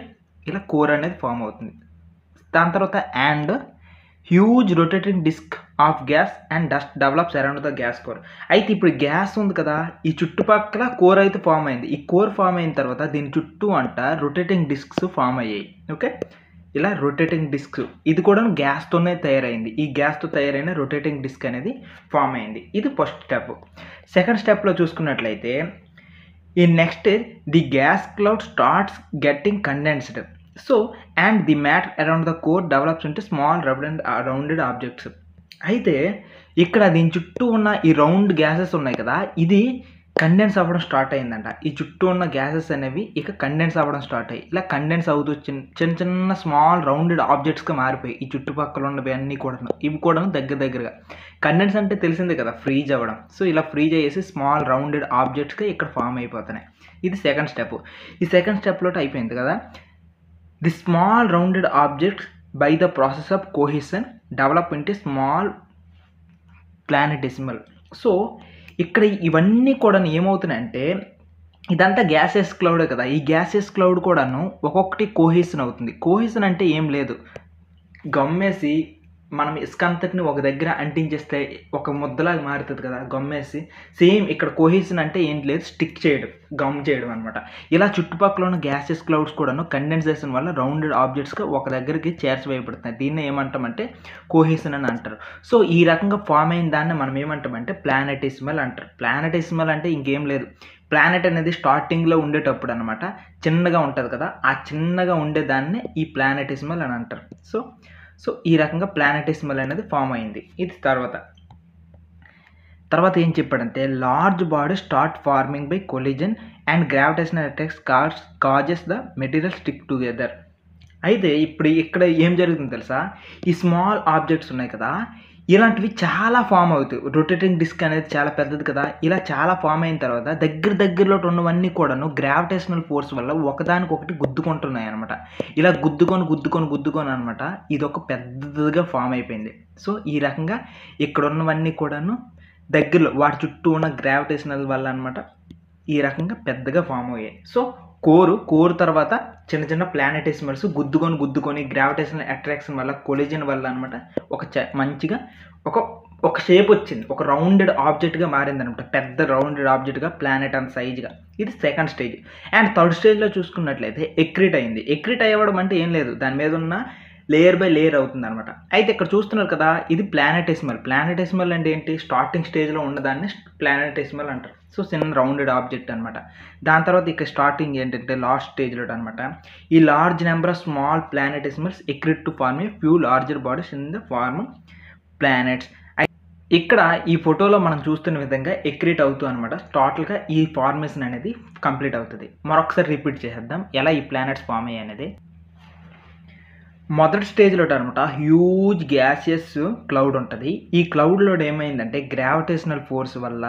A: ఇలా కోర్ అనేది ఫార్మ్ అవుతుంది. దాని తర్వాత and huge rotating disk of gas and dust develops around the gas core. అయితే ఇప్పుడు గ్యాస్ ఉంది కదా! ఈ చుట్టుపక్కల కోర్ అయితే ఫార్మ్ అయింది. ఈ కోర్ ఫార్మ్ అయిన తర్వాత దీని చుట్టూ అంట రొటేటింగ్ డిస్క్స్ ఫార్మ్ అయ్యాయి. ఓకే. ఇలా రొటేటింగ్ డిస్క్ ఇది కూడా గ్యాస్తోనే తయారైంది. ఈ గ్యాస్‌తో తయారైన రొటేటింగ్ డిస్క్ అనేది ఫార్మ్ అయింది. ఇది ఫస్ట్ స్టెప్. సెకండ్ స్టెప్‌లో చూసుకున్నట్లయితే ఈ next the gas cloud starts getting condensed. So and the matter around the core develops into small rounded objects. అయితే ఇక్కడ దీని చుట్టూ ఉన్న ఈ రౌండ్ గ్యాసెస్ ఉన్నాయి కదా! ఇది కండెన్స్ అవ్వడం స్టార్ట్ అయిందంట. ఈ చుట్టూ ఉన్న గ్యాసెస్ అనేవి ఇక కండెన్స్ అవ్వడం స్టార్ట్ అయ్యాయి. ఇలా కండెన్స్ అవుతూ చిన్న చిన్న స్మాల్ రౌండెడ్ ఆబ్జెక్ట్స్‌గా మారిపోయాయి. ఈ చుట్టుపక్కల ఉన్నవి అన్నీ కూడాను. ఇవి కూడాను దగ్గరగా. కండెన్స్ అంటే తెలిసిందే కదా! ఫ్రీజ్ అవ్వడం. సో ఇలా ఫ్రీజ్ అయ్యేసి స్మాల్ రౌండెడ్ ఆబ్జెక్ట్స్‌గా ఇక్కడ ఫార్మ్ అయిపోతున్నాయి. ఇది సెకండ్ స్టెప్. ఈ సెకండ్ స్టెప్‌లో అయిపోయింది కదా! The small rounded objects by the process of cohesion develop into small planetesimal. So ఇక్కడ ఇవన్నీ కూడాను ఏమవుతున్నాయంటే ఇదంతా గ్యాసెస్ క్లౌడే కదా! ఈ గ్యాసెస్ క్లౌడ్ కూడాను ఒక్కొక్కటి కోహెషన్ అవుతుంది. కోహెషన్ అంటే ఏం లేదు. గమ్మేసి మనం ఇసుక అంతటిని ఒక దగ్గర అంటించేస్తే ఒక ముద్దలాగా మారుతుంది కదా! గమ్మేసి సేమ్ ఇక్కడ కోహెషన్ అంటే ఏంటి లేదు స్టిక్ చేయడం, గమ్ చేయడం అనమాట. ఇలా చుట్టుపక్కల ఉన్న గ్యాసెస్ క్లౌడ్స్ కూడాను కండెన్సేషన్ వల్ల రౌండెడ్ ఆబ్జెక్ట్స్‌గా ఒక దగ్గరికి చేర్చివేయబడుతున్నాయి. దీన్ని ఏమంటామంటే కోహెషన్ అని అంటారు. సో ఈ రకంగా ఫార్మ్ అయిన దాన్ని మనం ఏమంటామంటే ప్లానెటెసిమల్ అంటారు. ప్లానెటెసిమల్ అంటే ఇంకేం లేదు. ప్లానెట్ అనేది స్టార్టింగ్‌లో ఉండేటప్పుడు అనమాట చిన్నగా ఉంటది కదా! ఆ చిన్నగా ఉండేదాన్ని ఈ ప్లానెటెసిమల్ అని అంటారు. సో ఈ రకంగా ప్లానెటెసిమల్ అనేది ఫార్మ్ అయింది. ఇది తర్వాత ఏం చెప్పాడంటే large body start farming by collision and gravitational attacks causes the material stick together. అయితే ఇప్పుడు ఇక్కడ ఏం జరుగుతుందో తెలుసా? ఈ స్మాల్ ఆబ్జెక్ట్స్ ఉన్నాయి కదా! ఇలాంటివి చాలా ఫార్మ్ అవుతాయి. రొటేటింగ్ డిస్క్ అనేది చాలా పెద్దది కదా! ఇలా చాలా ఫార్మ్ అయిన తర్వాత దగ్గరలో ఉన్నవన్నీ కూడాను గ్రావిటేషనల్ ఫోర్స్ వల్ల ఒకదానికొకటి గుద్దుకుంటున్నాయన్నమాట. ఇలా గుద్దుకొని అనమాట ఇదొక పెద్దదిగా ఫార్మ్ అయిపోయింది. సో ఈ రకంగా ఇక్కడ ఉన్నవన్నీ కూడాను దగ్గరలో వాటి చుట్టూ ఉన్న గ్రావిటేషనల్ వల్ల అనమాట ఈ రకంగా పెద్దగా ఫార్మ్ అయ్యాయి. సో కోర్ తర్వాత చిన్న ప్లానెటెసిమల్స్ గుద్దుకొని గ్రావిటేషనల్ అట్రాక్షన్ వల్ల కొలిజన్ వల్ల అనమాట మంచిగా ఒక షేప్ వచ్చింది. ఒక రౌండెడ్ ఆబ్జెక్ట్‌గా మారిందనమాట. పెద్ద రౌండెడ్ ఆబ్జెక్ట్‌గా ప్లానెట్ అంత సైజ్‌గా. ఇది సెకండ్ స్టేజ్. అండ్ థర్డ్ స్టేజ్‌లో చూసుకున్నట్లయితే ఎక్రీట్ అయింది. ఎక్రీట్ అవ్వడం అంటే ఏం లేదు. దాని మీద ఉన్న లేయర్ బై లేయర్ అవుతుందనమాట. అయితే ఇక్కడ చూస్తున్నారు కదా! ఇది ప్లానెటెసిమల్. ప్లానెటెసిమల్ అంటే ఏంటి? స్టార్టింగ్ స్టేజ్‌లో ఉన్నదాన్ని ప్లానెటెసిమల్ అంటారు. సో చిన్న రౌండెడ్ ఆబ్జెక్ట్ అనమాట. దాని తర్వాత ఇక్కడ స్టార్టింగ్ ఏంటంటే లాస్ట్ స్టేజ్‌లో అనమాట ఈ large number of small planetesimals accrete to form a few larger bodies in the form planets. ఇక్కడ ఈ ఫోటోలో మనం చూస్తున్న విధంగా ఎక్రీట్ అవుతూ అనమాట టోటల్‌గా ఈ ఫార్మేషన్ అనేది కంప్లీట్ అవుతది. మరొకసారి రిపీట్ చేసేద్దాం. ఎలా ఈ ప్లానెట్స్ ఫార్మ్ అయ్యాయి అనేది. మొదటి స్టేజ్‌లోటనమాట హ్యూజ్ గ్యాసియస్ క్లౌడ్ ఉంటది. ఈ క్లౌడ్ లోడ్ ఏమైందంటే గ్రావిటేషనల్ ఫోర్స్ వల్ల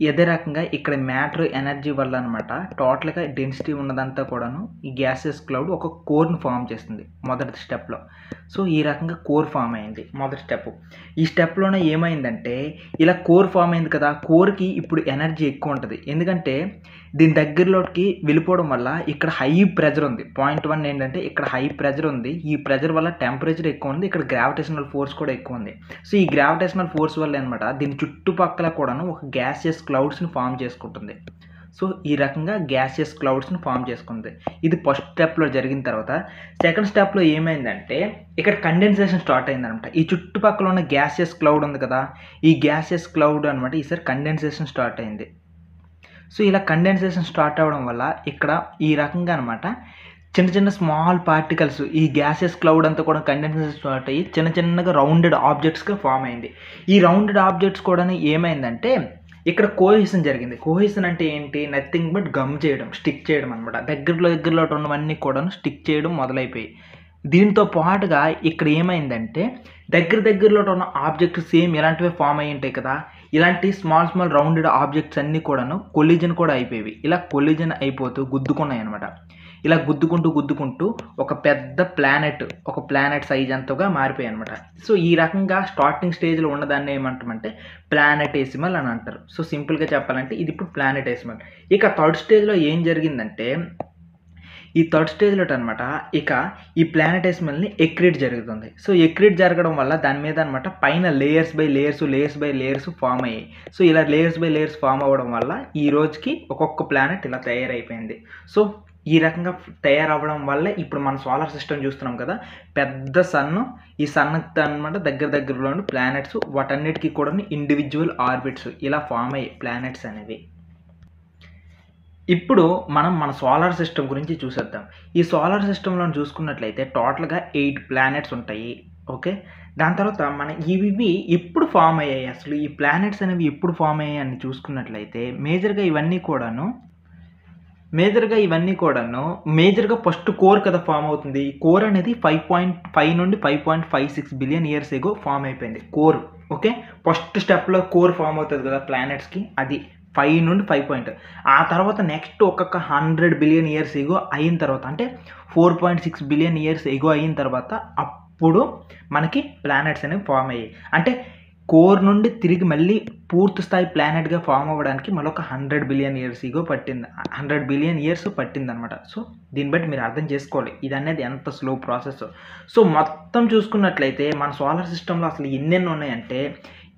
A: అదే రకంగా ఇక్కడ మ్యాటర్ ఎనర్జీ వల్ల అనమాట టోటల్‌గా డెన్సిటీ ఉన్నదంతా కూడాను ఈ గ్యాసియస్ క్లౌడ్ ఒక కోర్‌ని ఫార్మ్ చేస్తుంది మొదటి స్టెప్‌లో. సో, ఈ రకంగా కోర్ ఫార్మ్ అయింది మొదటి స్టెప్. ఈ స్టెప్‌లోనే ఏమైందంటే ఇలా కోర్ ఫార్మ్ అయింది కదా! కోర్‌కి ఇప్పుడు ఎనర్జీ ఎక్కువ ఉంటది. ఎందుకంటే దీని దగ్గరలోకి వెళ్ళిపోవడం వల్ల ఇక్కడ హై ప్రెషర్ ఉంది. పాయింట్ 1 ఏంటంటే ఇక్కడ హై ప్రెషర్ ఉంది. ఈ ప్రెషర్ వల్ల టెంపరేచర్ ఎక్కువ ఉంది. ఇక్కడ గ్రావిటేషనల్ ఫోర్స్ కూడా ఎక్కువ ఉంది. సో, ఈ గ్రావిటేషనల్ ఫోర్స్ వల్ల అనమాట దీని చుట్టుపక్కల కూడాను ఒక గ్యాసియస్ క్లౌడ్స్‌ని ఫార్మ్ చేసుకుంటుంది. సో, ఈ రకంగా గ్యాసియస్ క్లౌడ్స్‌ని ఫార్మ్ చేసుకుంది. ఇది ఫస్ట్ స్టెప్‌లో జరిగిన తర్వాత సెకండ్ స్టెప్‌లో ఏమైందంటే ఇక్కడ కండెన్సేషన్ స్టార్ట్ అయిందనమాట. ఈ చుట్టుపక్కల ఉన్న గ్యాసియస్ క్లౌడ్ ఉంది కదా! ఈ గ్యాసియస్ క్లౌడ్ అనమాట ఈసారి కండెన్సేషన్ స్టార్ట్ అయింది. సో, ఇలా కండెన్సేషన్ స్టార్ట్ అవ్వడం వల్ల ఇక్కడ ఈ రకంగా అనమాట చిన్న చిన్న స్మాల్ పార్టికల్స్ ఈ గ్యాసియస్ క్లౌడ్ అంతా కూడా కండెన్సేషన్ స్టార్ట్ అయ్యి చిన్న చిన్నగా రౌండెడ్ ఆబ్జెక్ట్స్‌గా ఫార్మ్ అయింది. ఈ రౌండెడ్ ఆబ్జెక్ట్స్ కూడాను ఏమైందంటే ఇక్కడ కోహెషన్ జరిగింది. కోహెషన్ అంటే ఏంటి? నథింగ్ బట్ గమ్ చేయడం, స్టిక్ చేయడం అనమాట. దగ్గరలో ఉన్నవన్నీ కూడాను స్టిక్ చేయడం మొదలైపోయాయి. దీంతో పాటుగా ఇక్కడ ఏమైందంటే దగ్గరలో ఉన్న ఆబ్జెక్ట్స్ సేమ్ ఇలాంటివే ఫార్మ్ అయ్యి ఉంటాయి కదా! ఇలాంటి స్మాల్ రౌండెడ్ ఆబ్జెక్ట్స్ అన్నీ కూడాను కొలిజన్ కూడా అయిపోయేవి. ఇలా కొలిజన్ అయిపోతూ గుద్దుకున్నాయన్నమాట. ఇలా గుద్దుకుంటూ ఒక పెద్ద ఒక ప్లానెట్ సైజ్ అంతగా మారిపోయాయన్నమాట. సో, ఈ రకంగా స్టార్టింగ్ స్టేజ్‌లో ఉన్నదాన్ని ఏమంటామంటే ప్లానెటేసిమల్ అని అంటారు. సో, సింపుల్‌గా చెప్పాలంటే ఇది ఇప్పుడు ప్లానెటేసిమల్. ఇక థర్డ్ స్టేజ్‌లో ఏం జరిగిందంటే ఈ థర్డ్ స్టేజ్‌లోటనమాట ఇక ఈ ప్లానెటేసిమల్‌ని ఎక్రీట్ జరుగుతుంది. సో, ఎక్రీట్ జరగడం వల్ల దాని మీద అనమాట పైన లేయర్స్ బై లేయర్స్ ఫార్మ్ అయ్యాయి. సో, ఇలా లేయర్స్ బై లేయర్స్ ఫార్మ్ అవ్వడం వల్ల ఈ రోజుకి ఒక్కొక్క ప్లానెట్ ఇలా తయారైపోయింది. సో, ఈ రకంగా తయారవ్వడం వల్లే ఇప్పుడు మన సోలార్ సిస్టమ్ చూస్తున్నాం కదా! పెద్ద సన్ను, ఈ సన్‌కి అనమాట దగ్గరలో ఉన్న ప్లానెట్స్ వాటన్నిటికి కూడాను ఇండివిడ్యువల్ ఆర్బిట్స్ ఇలా ఫార్మ్ అయ్యాయి ప్లానెట్స్ అనేవి. ఇప్పుడు మనం మన సోలార్ సిస్టమ్ గురించి చూసేద్దాం. ఈ సోలార్ సిస్టమ్‌లోని చూసుకున్నట్లయితే టోటల్‌గా 8 ప్లానెట్స్ ఉంటాయి. ఓకే. దాని తర్వాత మన ఇవి ఎప్పుడు ఫార్మ్ అయ్యాయి అసలు? ఈ ప్లానెట్స్ అనేవి ఎప్పుడు ఫార్మ్ అయ్యాయి అని చూసుకున్నట్లయితే మేజర్‌గా ఇవన్నీ కూడాను మేజర్‌గా ఫస్ట్ కోర్ కదా ఫార్మ్ అవుతుంది. ఈ కోర్ అనేది 5.5 నుండి 5.56 బిలియన్ ఇయర్స్ ఎగో ఫార్మ్ అయిపోయింది కోర్. ఓకే. ఫస్ట్ స్టెప్‌లో కోర్ ఫార్మ్ అవుతది కదా ప్లానెట్స్‌కి అది 5 నుండి 5 ఆ తర్వాత నెక్స్ట్ ఒక్కొక్క 100 బిలియన్ ఇయర్స్ ఎగో అయిన తర్వాత అంటే 4.6 బిలియన్ ఇయర్స్ ఎగో అయిన తర్వాత అప్పుడు మనకి ప్లానెట్స్ అనేవి ఫార్మ్ అయ్యాయి. అంటే కోర్ నుండి తిరిగి మళ్ళీ పూర్తి స్థాయి ప్లానెట్‌గా ఫార్మ్ అవ్వడానికి మళ్ళొక 100 బిలియన్ ఇయర్స్ ఎగో పట్టింది. 100 బిలియన్ ఇయర్స్ పట్టిందనమాట. సో, దీన్ని బట్టి మీరు అర్థం చేసుకోవాలి ఇదనేది ఎంత స్లో ప్రాసెస్సో. సో, మొత్తం చూసుకున్నట్లయితే మన సోలార్ సిస్టమ్‌లో అసలు ఎన్నెన్ని ఉన్నాయంటే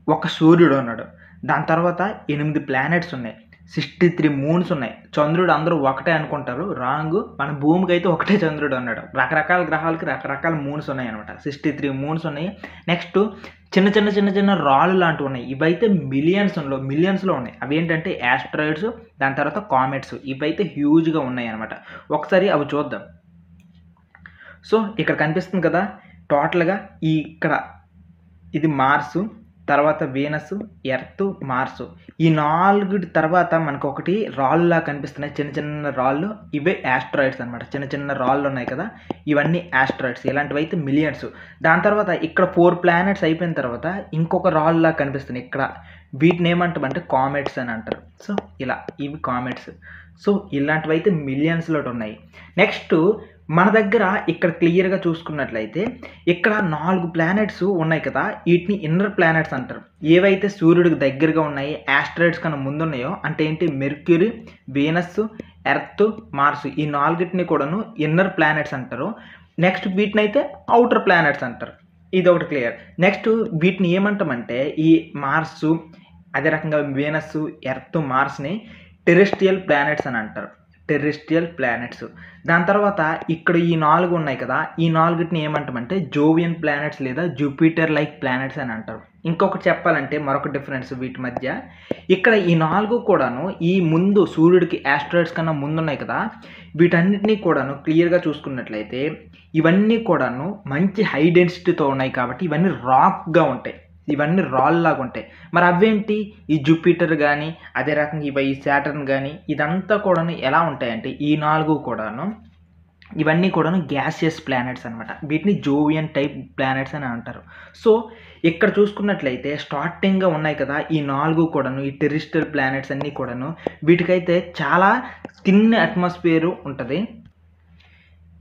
A: ఒక సూర్యుడు ఉన్నాడు. దాని తర్వాత 8 ప్లానెట్స్ ఉన్నాయి. 63 మూన్స్ ఉన్నాయి. చంద్రుడు అందరూ ఒకటే అనుకుంటారు. రాంగ్. మన భూమికైతే ఒకటే చంద్రుడు ఉన్నాడు. రకరకాల గ్రహాలకి రకరకాల మూన్స్ ఉన్నాయన్నమాట. 63 మూన్స్ ఉన్నాయి. నెక్స్ట్ చిన్న రాళ్ళు లాంటివి ఉన్నాయి. ఇవైతే మిలియన్స్‌లో ఉన్నాయి. అవేంటంటే యాస్ట్రాయిడ్స్, దాని తర్వాత కామెట్స్. ఇవైతే హ్యూజ్‌గా ఉన్నాయన్నమాట. ఒకసారి అవి చూద్దాం. సో, ఇక్కడ కనిపిస్తుంది కదా! టోటల్‌గా ఇక్కడ ఇది మార్సు, తర్వాత వీనస్, ఎర్త్, మార్స్. ఈ 4 తర్వాత మనకొకటి రాళ్ళులా కనిపిస్తున్నాయి. చిన్న రాళ్ళు. ఇవే యాస్ట్రాయిడ్స్ అనమాట. చిన్న రాళ్ళు ఉన్నాయి కదా! ఇవన్నీ యాస్ట్రాయిడ్స్. ఇలాంటివైతే మిలియన్స్. దాని తర్వాత ఇక్కడ 4 ప్లానెట్స్ అయిపోయిన తర్వాత ఇంకొక రాళ్ళులా కనిపిస్తున్నాయి ఇక్కడ. వీటిని ఏమంటామంటే కామెట్స్ అని అంటారు. సో, ఇలా ఇవి కామెట్స్. సో, ఇలాంటివైతే మిలియన్స్‌లోటి ఉన్నాయి. నెక్స్ట్ మన దగ్గర ఇక్కడ క్లియర్‌గా చూసుకున్నట్లయితే ఇక్కడ 4 ప్లానెట్స్ ఉన్నాయి కదా! వీటిని ఇన్నర్ ప్లానెట్స్ అంటారు. ఏవైతే సూర్యుడికి దగ్గరగా ఉన్నాయి, యాస్ట్రాయిడ్స్ కన్నా ముందున్నాయో అంటే ఏంటి మెర్క్యూరీ, వీనస్, ఎర్త్, మార్స్ ఈ 4టిని కూడాను ఇన్నర్ ప్లానెట్స్ అంటారు. నెక్స్ట్ వీటినైతే ఔటర్ ప్లానెట్స్ అంటారు. ఇదొకటి క్లియర్. నెక్స్ట్ వీటిని ఏమంటామంటే ఈ మార్సు, అదే రకంగా వీనస్, ఎర్త్, మార్స్‌ని టెరెస్ట్రియల్ ప్లానెట్స్ అని అంటారు. Terrestrial planets. దాని తర్వాత ఇక్కడ ఈ 4 ఉన్నాయి కదా! ఈ 4టిని ఏమంటామంటే జోవియన్ ప్లానెట్స్ లేదా జూపిటర్ లైక్ ప్లానెట్స్ అని అంటారు. ఇంకొకటి చెప్పాలంటే మరొక డిఫరెన్స్ వీటి మధ్య ఇక్కడ ఈ 4 కూడాను ఈ ముందు సూర్యుడికి యాస్ట్రాయిడ్స్ కన్నా ముందున్నాయి కదా! వీటన్నిటిని కూడాను క్లియర్‌గా చూసుకున్నట్లయితే ఇవన్నీ కూడాను మంచి హై డెన్సిటీతో ఉన్నాయి కాబట్టి ఇవన్నీ రాక్‌గా ఉంటాయి. ఇవన్నీ రాళ్ళలాగా ఉంటాయి. మరి అవేంటి ఈ జూపిటర్ గానీ, అదే రకంగా ఈ సాటర్న్ గానీ ఇదంతా కూడాను ఎలా ఉంటాయంటే ఈ 4 కూడాను ఇవన్నీ కూడాను గ్యాసియస్ ప్లానెట్స్ అనమాట. వీటిని జోవియన్ టైప్ ప్లానెట్స్ అని అంటారు. సో ఇక్కడ చూసుకున్నట్లయితే స్టార్టింగ్‌గా ఉన్నాయి కదా! ఈ 4 కూడాను ఈ టెరెస్ట్రియల్ ప్లానెట్స్ అన్నీ కూడాను వీటికైతే చాలా థిన్ అట్మాస్ఫియర్ ఉంటది.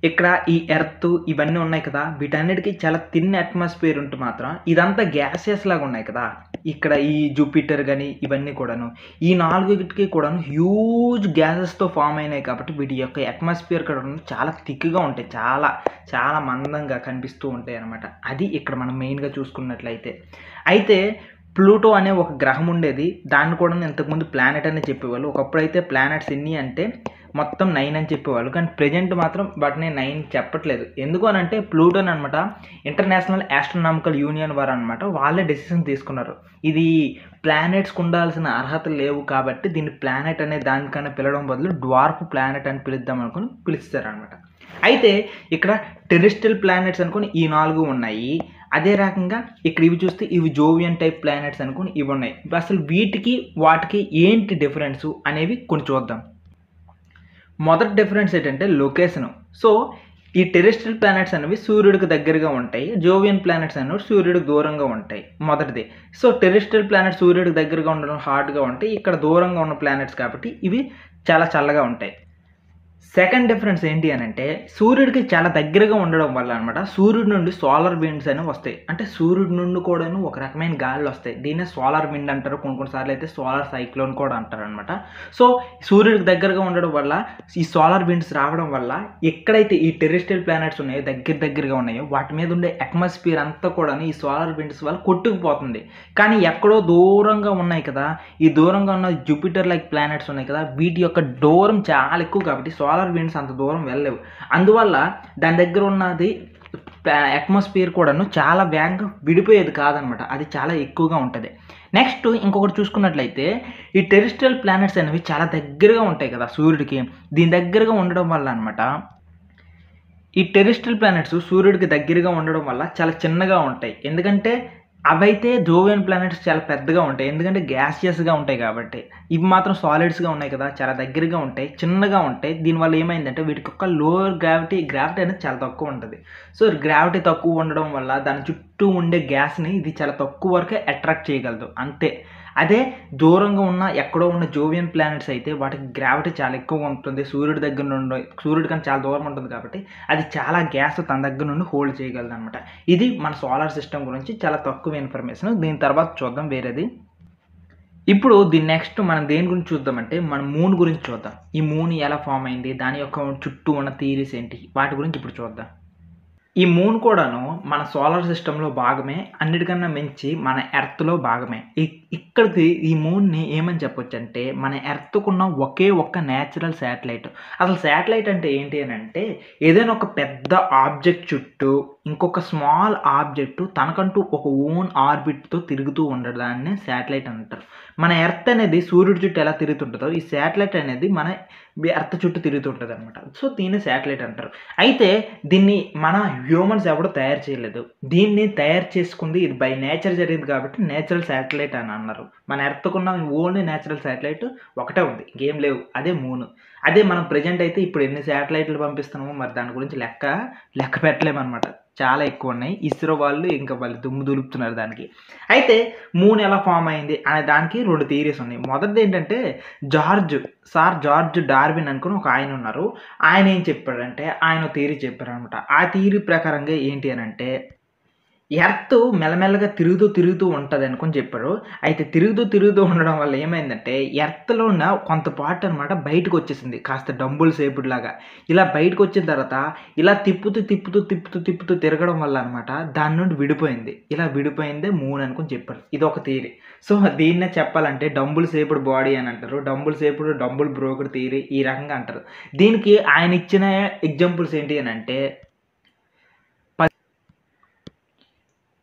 A: ఇక్కడ ఈ ఎర్త్ ఇవన్నీ ఉన్నాయి కదా! వీటన్నిటికి చాలా థిన్ అట్మాస్ఫియర్ ఉంటే మాత్రం ఇదంతా గ్యాసెస్ లాగా ఉన్నాయి కదా! ఇక్కడ ఈ జూపిటర్ గాని ఇవన్నీ కూడాను. ఈ 4కి కూడాను హ్యూజ్ గ్యాసెస్‌తో ఫార్మ్ అయినాయి కాబట్టి వీటి యొక్క అట్మాస్ఫియర్ కూడాను చాలా థిక్‌గా ఉంటాయి. చాలా, చాలా మందంగా కనిపిస్తూ ఉంటాయన్నమాట. అది ఇక్కడ మనం మెయిన్‌గా చూసుకున్నట్లయితే. అయితే ప్లూటో అనే ఒక గ్రహం ఉండేది. దాన్ని కూడాను ఇంతకుముందు ప్లానెట్ అని చెప్పేవాళ్ళు. ఒకప్పుడైతే ప్లానెట్స్ ఎన్ని అంటే మొత్తం 9 అని చెప్పేవాళ్ళు. కానీ ప్రెజెంట్ మాత్రం వాటిని 9 చెప్పట్లేదు. ఎందుకు అనంటే ప్లూటోని అనమాట ఇంటర్నేషనల్ ఆస్ట్రోనామికల్ యూనియన్ వారు అనమాట వాళ్ళే డెసిషన్ తీసుకున్నారు. ఇది ప్లానెట్స్‌కి ఉండాల్సిన అర్హతలు లేవు కాబట్టి దీన్ని ప్లానెట్ అనే దానికన్నా పిలవడం బదులు డ్వార్ఫ్ ప్లానెట్ అని పిలుద్దాం అనుకుని పిలుస్తారనమాట. అయితే ఇక్కడ టెరెస్ట్రియల్ ప్లానెట్స్ అనుకుని ఈ 4 ఉన్నాయి. అదే రకంగా ఇక్కడ ఇవి చూస్తే ఇవి జోవియన్ టైప్ ప్లానెట్స్ అనుకుని ఇవి ఉన్నాయి. అసలు వీటికి వాటికి ఏంటి డిఫరెన్సు అనేవి కొన్ని చూద్దాం. మొదటి డిఫరెన్స్ ఏంటంటే లొకేషను. సో ఈ టెరెస్ట్రియల్ ప్లానెట్స్ అనేవి సూర్యుడికి దగ్గరగా ఉంటాయి. జోవియన్ ప్లానెట్స్ అనేవి సూర్యుడికి దూరంగా ఉంటాయి మొదటిది. సో టెరెస్ట్రియల్ ప్లానెట్స్ సూర్యుడికి దగ్గరగా ఉండడం హాట్‌గా ఉంటాయి. ఇక్కడ దూరంగా ఉన్న ప్లానెట్స్ కాబట్టి ఇవి చాలా చల్లగా ఉంటాయి. సెకండ్ డిఫరెన్స్ ఏంటి అనంటే సూర్యుడికి చాలా దగ్గరగా ఉండడం వల్ల అనమాట సూర్యుడి నుండి సోలార్ విండ్స్ అనేవి వస్తాయి. అంటే సూర్యుడి నుండి కూడాను ఒక రకమైన గాలులు వస్తాయి. దీన్నే సోలార్ విండ్ అంటారు. కొన్ని సార్లు అయితే సోలార్ సైక్లోన్ కూడా అంటారనమాట. సో సూర్యుడికి దగ్గరగా ఉండడం వల్ల ఈ సోలార్ విండ్స్ రావడం వల్ల ఎక్కడైతే ఈ టెరెస్ట్రియల్ ప్లానెట్స్ ఉన్నాయో దగ్గరగా ఉన్నాయో వాటి మీద ఉండే అట్మాస్ఫియర్ అంతా కూడాను ఈ సోలార్ విండ్స్ వల్ల కొట్టుకుపోతుంది. కానీ ఎక్కడో దూరంగా ఉన్నాయి కదా, ఈ దూరంగా ఉన్న జూపిటర్ లైక్ ప్లానెట్స్ ఉన్నాయి కదా, వీటి యొక్క దూరం చాలా ఎక్కువ కాబట్టి సోలార్ విండ్స్ అంత దూరం వెళ్ళలేవు. అందువల్ల దాని దగ్గర ఉన్నది అట్మాస్ఫియర్ కూడాను చాలా వేగంగా విడిపోయేది కాదనమాట. అది చాలా ఎక్కువగా ఉంటుంది. నెక్స్ట్ ఇంకొకటి చూసుకున్నట్లయితే ఈ టెరెస్ట్రియల్ ప్లానెట్స్ అనేవి చాలా దగ్గరగా ఉంటాయి కదా సూర్యుడికి. దీని దగ్గరగా ఉండడం వల్ల అనమాట ఈ టెరెస్ట్రియల్ ప్లానెట్స్ సూర్యుడికి దగ్గరగా ఉండడం వల్ల చాలా చిన్నగా ఉంటాయి. ఎందుకంటే అవైతే జోవియన్ ప్లానెట్స్ చాలా పెద్దగా ఉంటాయి. ఎందుకంటే గ్యాసియస్‌గా ఉంటాయి కాబట్టి. ఇవి మాత్రం సాలిడ్స్‌గా ఉన్నాయి కదా, చాలా దగ్గరగా ఉంటాయి, చిన్నగా ఉంటాయి. దీనివల్ల ఏమైందంటే వీటికి ఒక లోయర్ గ్రావిటీ అనేది చాలా తక్కువ ఉంటది. సో గ్రావిటీ తక్కువ ఉండడం వల్ల దాని చుట్టూ ఉండే గ్యాస్‌ని ఇది చాలా తక్కువ వరకే అట్రాక్ట్ చేయగలదు అంతే. అదే దూరంగా ఉన్న ఎక్కడో ఉన్న జోవియన్ ప్లానెట్స్ అయితే వాటికి గ్రావిటీ చాలా ఎక్కువగా ఉంటుంది. సూర్యుడి కన్నా చాలా దూరం ఉంటుంది కాబట్టి అది చాలా గ్యాస్ తన దగ్గర నుండి హోల్డ్ చేయగలదనమాట. ఇది మన సోలార్ సిస్టమ్ గురించి చాలా తక్కువ ఇన్ఫర్మేషన్. దీని తర్వాత చూద్దాం వేరేది. ఇప్పుడు నెక్స్ట్ మనం దేని గురించి చూద్దామంటే మన మూన్ గురించి చూద్దాం. ఈ మూన్ ఎలా ఫామ్ అయింది, దాని యొక్క చుట్టూ ఉన్న థియరీస్ ఏంటి, వాటి గురించి ఇప్పుడు చూద్దాం. ఈ మూన్ కూడాను మన సోలార్ సిస్టంలో భాగమే. అన్నిటికన్నా మించి మన ఎర్త్‌లో భాగమే. ఇక్కడికి ఈ మూన్‌ని ఏమని చెప్పొచ్చంటే మన ఎర్త్‌కున్న ఒకే ఒక్క నేచురల్ శాటిలైట్. అసలు శాటిలైట్ అంటే ఏంటి అనంటే ఏదైనా ఒక పెద్ద ఆబ్జెక్ట్ చుట్టూ ఇంకొక స్మాల్ ఆబ్జెక్ట్ తనకంటూ ఒక ఓన్ ఆర్బిట్‌తో తిరుగుతూ ఉండడాన్ని శాటిలైట్ అంటారు. మన ఎర్త్ అనేది సూర్యుడి చుట్టూ ఎలా తిరుగుతుంటుందో ఈ శాటిలైట్ అనేది మన ఎర్త్ చుట్టూ తిరుగుతుంటదనమాట. సో దీన్ని శాటిలైట్ అంటారు. అయితే దీన్ని మన హ్యూమన్స్ ఎవడు తయారు చేయలేదు. దీన్ని తయారు చేసుకుంది ఇది బై నేచర్ జరిగింది కాబట్టి నేచురల్ శాటిలైట్ అని అన్నారు. మన ఎర్త్‌కున్న ఓన్లీ నేచురల్ శాటిలైట్ ఒకటే ఉంది. ఇంకేం లేవు. అదే మూన్. అదే మనం ప్రెజెంట్ అయితే ఇప్పుడు ఎన్ని శాటిలైట్లు పంపిస్తున్నామో మరి దాని గురించి లెక్క పెట్టలేమనమాట. చాలా ఎక్కువ ఉన్నాయి. ఇస్రో వాళ్ళు ఇంకా వాళ్ళు దుమ్ము దులుపుతున్నారు దానికి. అయితే మూన్ ఎలా ఫామ్ అయింది అనే దానికి 2 థియరీస్ ఉన్నాయి. మొదటిది ఏంటంటే జార్జ్ డార్విన్ అనుకుని ఒక ఆయన ఉన్నారు. ఆయన ఏం చెప్పాడంటే ఆయన థియరీ చెప్పారనమాట. ఆ థియరీ ప్రకారంగా ఏంటి అనంటే ఎర్త్ మెల్లమెల్లగా తిరుగుతూ ఉంటది అనుకుని చెప్పారు. అయితే తిరుగుతూ ఉండడం వల్ల ఏమైందంటే ఎర్త్‌లో ఉన్న కొంత పార్ట్ అనమాట బయటకొచ్చేసింది. కాస్త డంబుల్ షేప్డ్ లాగా. ఇలా బయటకొచ్చిన తర్వాత ఇలా తిప్పుతూ తిరగడం వల్ల అనమాట దాని నుండి విడిపోయింది. ఇలా విడిపోయిందే మూన్ అనుకుని చెప్పారు. ఇదొక థియరీ. సో దీన్నే చెప్పాలంటే డంబుల్ షేప్డ్ బాడీ అని అంటారు. డంబుల్ బ్రోకెడ్ థియరీ ఈ రకంగా అంటారు. దీనికి ఆయన ఇచ్చిన ఎగ్జాంపుల్స్ ఏంటి అనంటే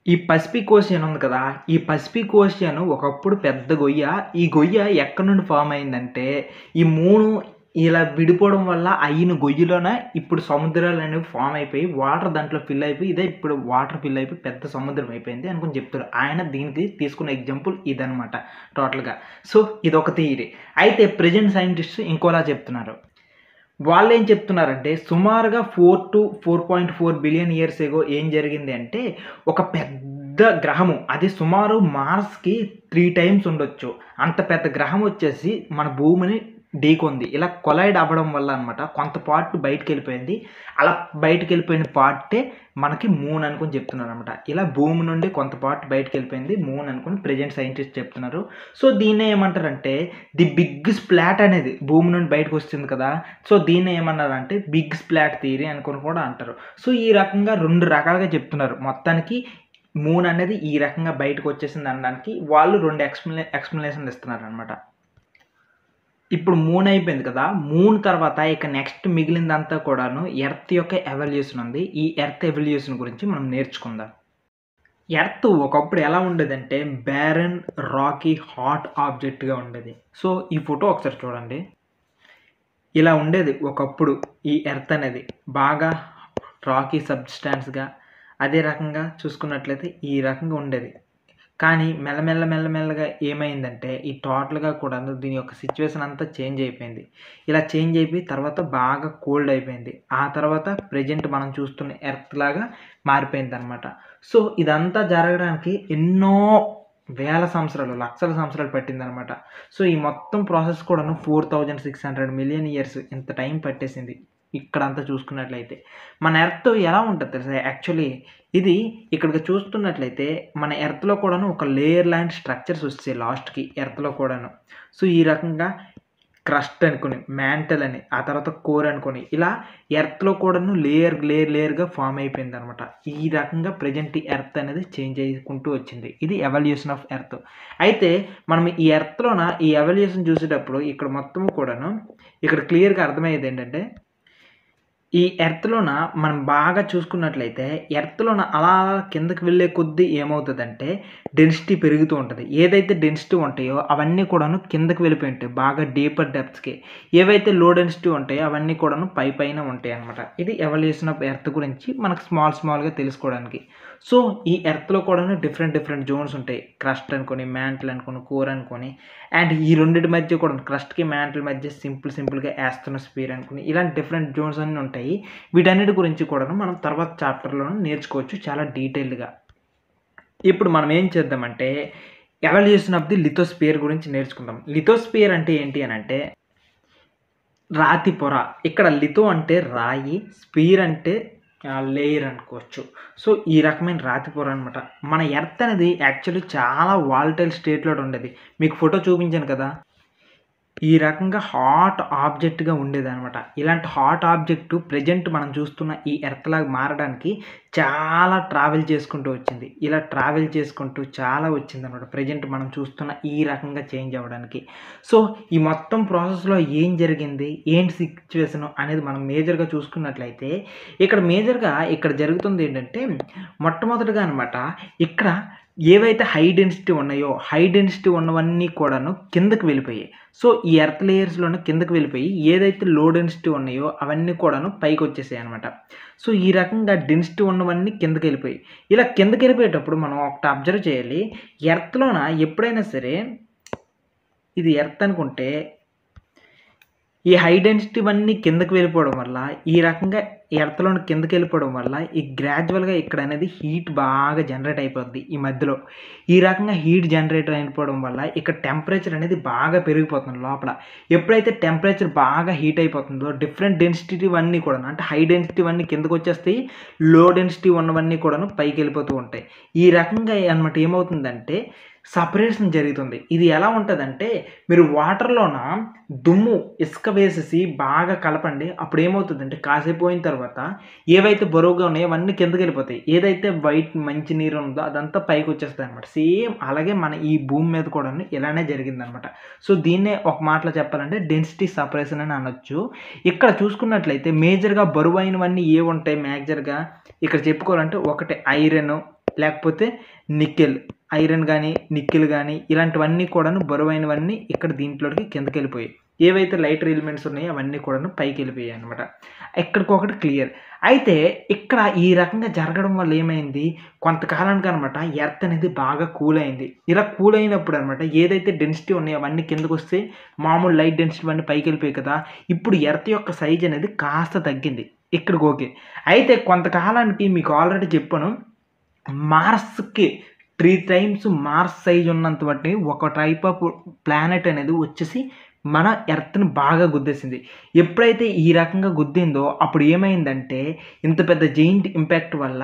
A: ఈ పసిఫిక్ ఓషియన్ ఉంది కదా, ఈ పసిఫిక్ ఓషియన్ ఒకప్పుడు పెద్ద గొయ్య. ఈ గొయ్య ఎక్కడి నుండి ఫామ్ అయిందంటే ఈ మూను ఇలా విడిపోవడం వల్ల అయిన గొయ్యిలోన ఇప్పుడు సముద్రాలు అనేవి ఫామ్ అయిపోయి వాటర్ దాంట్లో ఫిల్ అయిపోయి ఇదే ఇప్పుడు వాటర్ ఫిల్ అయిపోయి పెద్ద సముద్రం అయిపోయింది అనుకుని చెప్తారు. ఆయన దీనికి తీసుకున్న ఎగ్జాంపుల్ ఇదనమాట టోటల్గా. సో ఇదొక థియరీ. అయితే ప్రెజెంట్ సైంటిస్ట్ ఇంకోలా చెప్తున్నారు. వాళ్ళు ఏం చెప్తున్నారంటే సుమారుగా 4 to 4.4 బిలియన్ ఇయర్స్ ఎగో ఏం జరిగింది అంటే ఒక పెద్ద గ్రహము, అది సుమారు మార్స్కి 3 times ఉండొచ్చు, అంత పెద్ద గ్రహం వచ్చేసి మన భూమిని ఢీకొంది. ఇలా కొలైడ్ అవ్వడం వల్ల అనమాట కొంత పార్ట్ బయటకు వెళ్ళిపోయింది. అలా బయటకు వెళ్ళిపోయిన పార్టే మనకి మూన్ అనుకుని చెప్తున్నారు అనమాట. ఇలా భూమి నుండి కొంత పార్ట్ బయటకు వెళ్ళిపోయింది మూన్ అనుకుని ప్రెజెంట్ సైంటిస్ట్ చెప్తున్నారు. సో దీన్నే ఏమంటారంటే ది బిగ్ స్ప్లాట్ అనేది భూమి నుండి బయటకు వస్తుంది కదా, సో దీన్నే ఏమన్నారంటే బిగ్ స్ప్లాట్ థియరీ అనుకుని కూడా అంటారు. సో ఈ రకంగా 2 రకాలుగా చెప్తున్నారు. మొత్తానికి మూన్ అనేది ఈ రకంగా బయటకు వచ్చేసింది అనడానికి వాళ్ళు 2 ఎక్స్ప్లెనేషన్లు ఇస్తున్నారు అనమాట. ఇప్పుడు మూన్ అయిపోయింది కదా, మూన్ తర్వాత ఇక నెక్స్ట్ మిగిలిందంతా కూడాను ఎర్త్ యొక్క ఎవల్యూషన్ ఉంది. ఈ ఎర్త్ ఎవల్యూషన్ గురించి మనం నేర్చుకుందాం. ఎర్త్ ఒకప్పుడు ఎలా ఉండేదంటే బ్యారన్, రాకీ, హాట్ ఆబ్జెక్ట్గా ఉండేది. సో ఈ ఫోటో ఒకసారి చూడండి. ఇలా ఉండేది ఒకప్పుడు ఈ ఎర్త్ అనేది, బాగా రాకీ సబ్స్టాన్స్గా. అదే రకంగా చూసుకున్నట్లయితే ఈ రకంగా ఉండేది. కానీ మెల్లమెల్లగా ఏమైందంటే ఈ టోటల్గా కూడా దీని యొక్క సిచ్యువేషన్ అంతా చేంజ్ అయిపోయింది. ఇలా చేంజ్ అయిపోయి తర్వాత బాగా కోల్డ్ అయిపోయింది. ఆ తర్వాత ప్రెజెంట్ మనం చూస్తున్న ఎర్త్ లాగా మారిపోయింది అనమాట. సో ఇదంతా జరగడానికి ఎన్నో వేల సంవత్సరాలు, లక్షల సంవత్సరాలు పట్టిందనమాట. సో ఈ మొత్తం ప్రాసెస్ కూడాను 4600 మిలియన్ ఇయర్స్ ఇంత టైం పట్టేసింది. ఇక్కడంతా చూసుకున్నట్లయితే మన ఎర్త్ ఎలా ఉంటుంది తెలుసా, యాక్చువల్లీ ఇది ఇక్కడికి చూస్తున్నట్లయితే మన ఎర్త్లో కూడాను ఒక లేయర్ లాంటి స్ట్రక్చర్స్ వస్తాయి లాస్ట్కి ఎర్త్లో కూడాను. సో ఈ రకంగా క్రస్ట్ అనుకుని, మ్యాంటల్ అని, ఆ తర్వాత కోర్ అనుకొని ఇలా ఎర్త్లో కూడాను లేయర్గా ఫామ్ అయిపోయింది అనమాట. ఈ రకంగా ప్రజెంట్ ఈ ఎర్త్ అనేది చేంజ్ అయ్యుకుంటూ వచ్చింది. ఇది ఎవల్యూషన్ ఆఫ్ ఎర్త్. అయితే మనం ఈ ఎర్త్లోన ఈ ఎవల్యూషన్ చూసేటప్పుడు ఇక్కడ మొత్తం కూడాను ఇక్కడ క్లియర్గా అర్థమయ్యేది ఏంటంటే ఈ ఎర్త్లోన మనం బాగా చూసుకున్నట్లయితే ఎర్త్లోన అలా కిందకి వెళ్ళే కొద్దీ ఏమవుతుందంటే డెన్సిటీ పెరుగుతూ ఉంటుంది. ఏదైతే డెన్సిటీ ఉంటాయో అవన్నీ కూడాను కిందకి వెళ్ళిపోయి ఉంటాయి బాగా డీపర్ డెప్త్స్కి. ఏవైతే లో డెన్సిటీ ఉంటాయో అవన్నీ కూడాను పైన ఉంటాయి అనమాట. ఇది ఎవల్యూషన్ ఆఫ్ ఎర్త్ గురించి మనకు స్మాల్గా తెలుసుకోవడానికి. సో ఈ ఎర్త్లో కూడాను డిఫరెంట్ జోన్స్ ఉంటాయి. క్రస్ట్ అనుకొని, మ్యాంటిల్ అనుకొని, కోర్ అనుకొని, అండ్ ఈ రెండింటి మధ్య కూడా క్రస్ట్కి మ్యాంటిల్ మధ్య సింపుల్గా యాస్ట్రోస్ఫియర్ అనుకుని ఇలాంటి డిఫరెంట్ జోన్స్ అన్నీ ఉంటాయి. వీటన్నిటి గురించి కూడా మనం తర్వాత చాప్టర్లో నేర్చుకోవచ్చు చాలా డీటెయిల్డ్గా. ఇప్పుడు మనం ఏం చేద్దామంటే ఎవల్యూషన్ ఆఫ్ ది లిథోస్ఫియర్ గురించి నేర్చుకుందాం. లిథోస్ఫియర్ అంటే ఏంటి అని అంటే రాతి పొర. ఇక్కడ లిథో అంటే రాయి, స్పియర్ అంటే లేయర్ అనుకోవచ్చు. సో ఈ రకమైన రాతి పొర అనమాట. మన ఎర్త్ అనేది యాక్చువల్లీ చాలా వాలటైల్ స్టేట్లో ఉండేది. మీకు ఫోటో చూపించాను కదా, ఈ రకంగా హాట్ ఆబ్జెక్ట్గా ఉండేది అనమాట. ఇలాంటి హాట్ ఆబ్జెక్ట్ ప్రజెంట్ మనం చూస్తున్న ఈ ఎర్త్ లాగా మారడానికి చాలా ట్రావెల్ చేసుకుంటూ వచ్చింది. ఇలా ట్రావెల్ చేసుకుంటూ చాలా వచ్చింది అనమాట ప్రజెంట్ మనం చూస్తున్న ఈ రకంగా చేంజ్ అవ్వడానికి. సో ఈ మొత్తం ప్రాసెస్లో ఏం జరిగింది, ఏంటి సిచ్యువేషన్ అనేది మనం మేజర్గా చూసుకున్నట్లయితే ఇక్కడ జరుగుతుంది ఏంటంటే మొట్టమొదటిగా అనమాట ఇక్కడ ఏవైతే హై డెన్సిటీ ఉన్నాయో హై డెన్సిటీ ఉన్నవన్నీ కూడాను కిందకి వెళ్ళిపోయాయి. సో ఈ ఎర్త్ లేయర్స్లోనే కిందకి వెళ్ళిపోయి ఏదైతే లో డెన్సిటీ ఉన్నాయో అవన్నీ కూడాను పైకి వచ్చేసాయి అనమాట. సో ఈ రకంగా డెన్సిటీ ఉన్నవన్నీ కిందకి వెళ్ళిపోయి ఇలా కిందకి వెళ్ళిపోయేటప్పుడు మనం ఒకటి అబ్జర్వ్ చేయాలి. ఎర్త్లోన ఎప్పుడైనా సరే ఇది ఎర్త్ అనుకుంటే ఈ హై డెన్సిటీ అన్నీ కిందకి వెళ్ళిపోవడం వల్ల ఈ రకంగా ఎర్త్లో కిందకి వెళ్ళిపోవడం వల్ల ఈ గ్రాడ్యువల్గా ఇక్కడ అనేది హీట్ బాగా జనరేట్ అయిపోద్ది ఈ మధ్యలో. ఈ రకంగా హీట్ జనరేట్ అయిపోవడం వల్ల ఇక్కడ టెంపరేచర్ అనేది బాగా పెరిగిపోతుంది లోపల. ఎప్పుడైతే టెంపరేచర్ బాగా హీట్ అయిపోతుందో డిఫరెంట్ డెన్సిటీ అన్నీ కూడా అంటే హై డెన్సిటీ అన్నీ కిందకు వచ్చేస్తాయి, లో డెన్సిటీ ఉన్నవన్నీ కూడాను పైకి వెళ్ళిపోతూ ఉంటాయి. ఈ రకంగా అనమాట ఏమవుతుందంటే సపరేషన్ జరుగుతుంది. ఇది ఎలా ఉంటుందంటే మీరు వాటర్లోన దుమ్ము ఇసుక వేసేసి బాగా కలపండి. అప్పుడు ఏమవుతుందంటే కాసేపు పోయిన తర్వాత ఏవైతే బరువుగా ఉన్నాయో అవన్నీ కిందకి వెళ్ళిపోతాయి. ఏదైతే వైట్ మంచి నీరు ఉందో అదంతా పైకి వచ్చేస్తుంది అనమాట. సేమ్ అలాగే మన ఈ భూమి మీద కూడా ఇలానే జరిగిందనమాట. సో దీన్నే ఒక మాటలో చెప్పాలంటే డెన్సిటీ సపరేషన్ అని అనొచ్చు. ఇక్కడ చూసుకున్నట్లయితే మేజర్గా బరువు అయినవన్నీ ఏ ఉంటాయి మేజర్గా ఇక్కడ చెప్పుకోవాలంటే ఒకటి ఐరన్, లేకపోతే నికెల్, ఐరన్ గానీ, నికెల్ గానీ ఇలాంటివన్నీ కూడాను బరువైనవన్నీ ఇక్కడ దీంట్లోకి కిందకెళ్ళిపోయాయి. ఏవైతే లైటర్ ఎలిమెంట్స్ ఉన్నాయో అవన్నీ కూడాను పైకెళ్ళిపోయాయనమాట. ఎక్కడికొకటి క్లియర్. అయితే ఇక్కడ ఈ రకంగా జరగడం వల్ల ఏమైంది, కొంతకాలానికనమాట ఎర్త్ అనేది బాగా కూల్ అయింది. ఇలా కూల్ అయినప్పుడనమాట ఏదైతే డెన్సిటీ ఉన్నాయో అవన్నీ కిందకొస్తే మామూలు లైట్ డెన్సిటీ అన్నీ పైకెళ్ళిపోయాయి కదా! ఇప్పుడు ఎర్త్ యొక్క సైజ్ అనేది కాస్త తగ్గింది. ఇక్కడికి ఓకే. అయితే కొంతకాలానికి మీకు ఆల్రెడీ చెప్పాను. మార్స్‌కి 3 టైమ్స్ మార్స్ సైజ్ ఉన్నంత బట్టి ఒక టైప్ ఆఫ్ ప్లానెట్ అనేది వచ్చేసి మన ఎర్త్‌ని బాగా గుద్దేసింది. ఎప్పుడైతే ఈ రకంగా గుద్దిందో అప్పుడు ఏమైందంటే ఇంత పెద్ద జెయింట్ ఇంపాక్ట్ వల్ల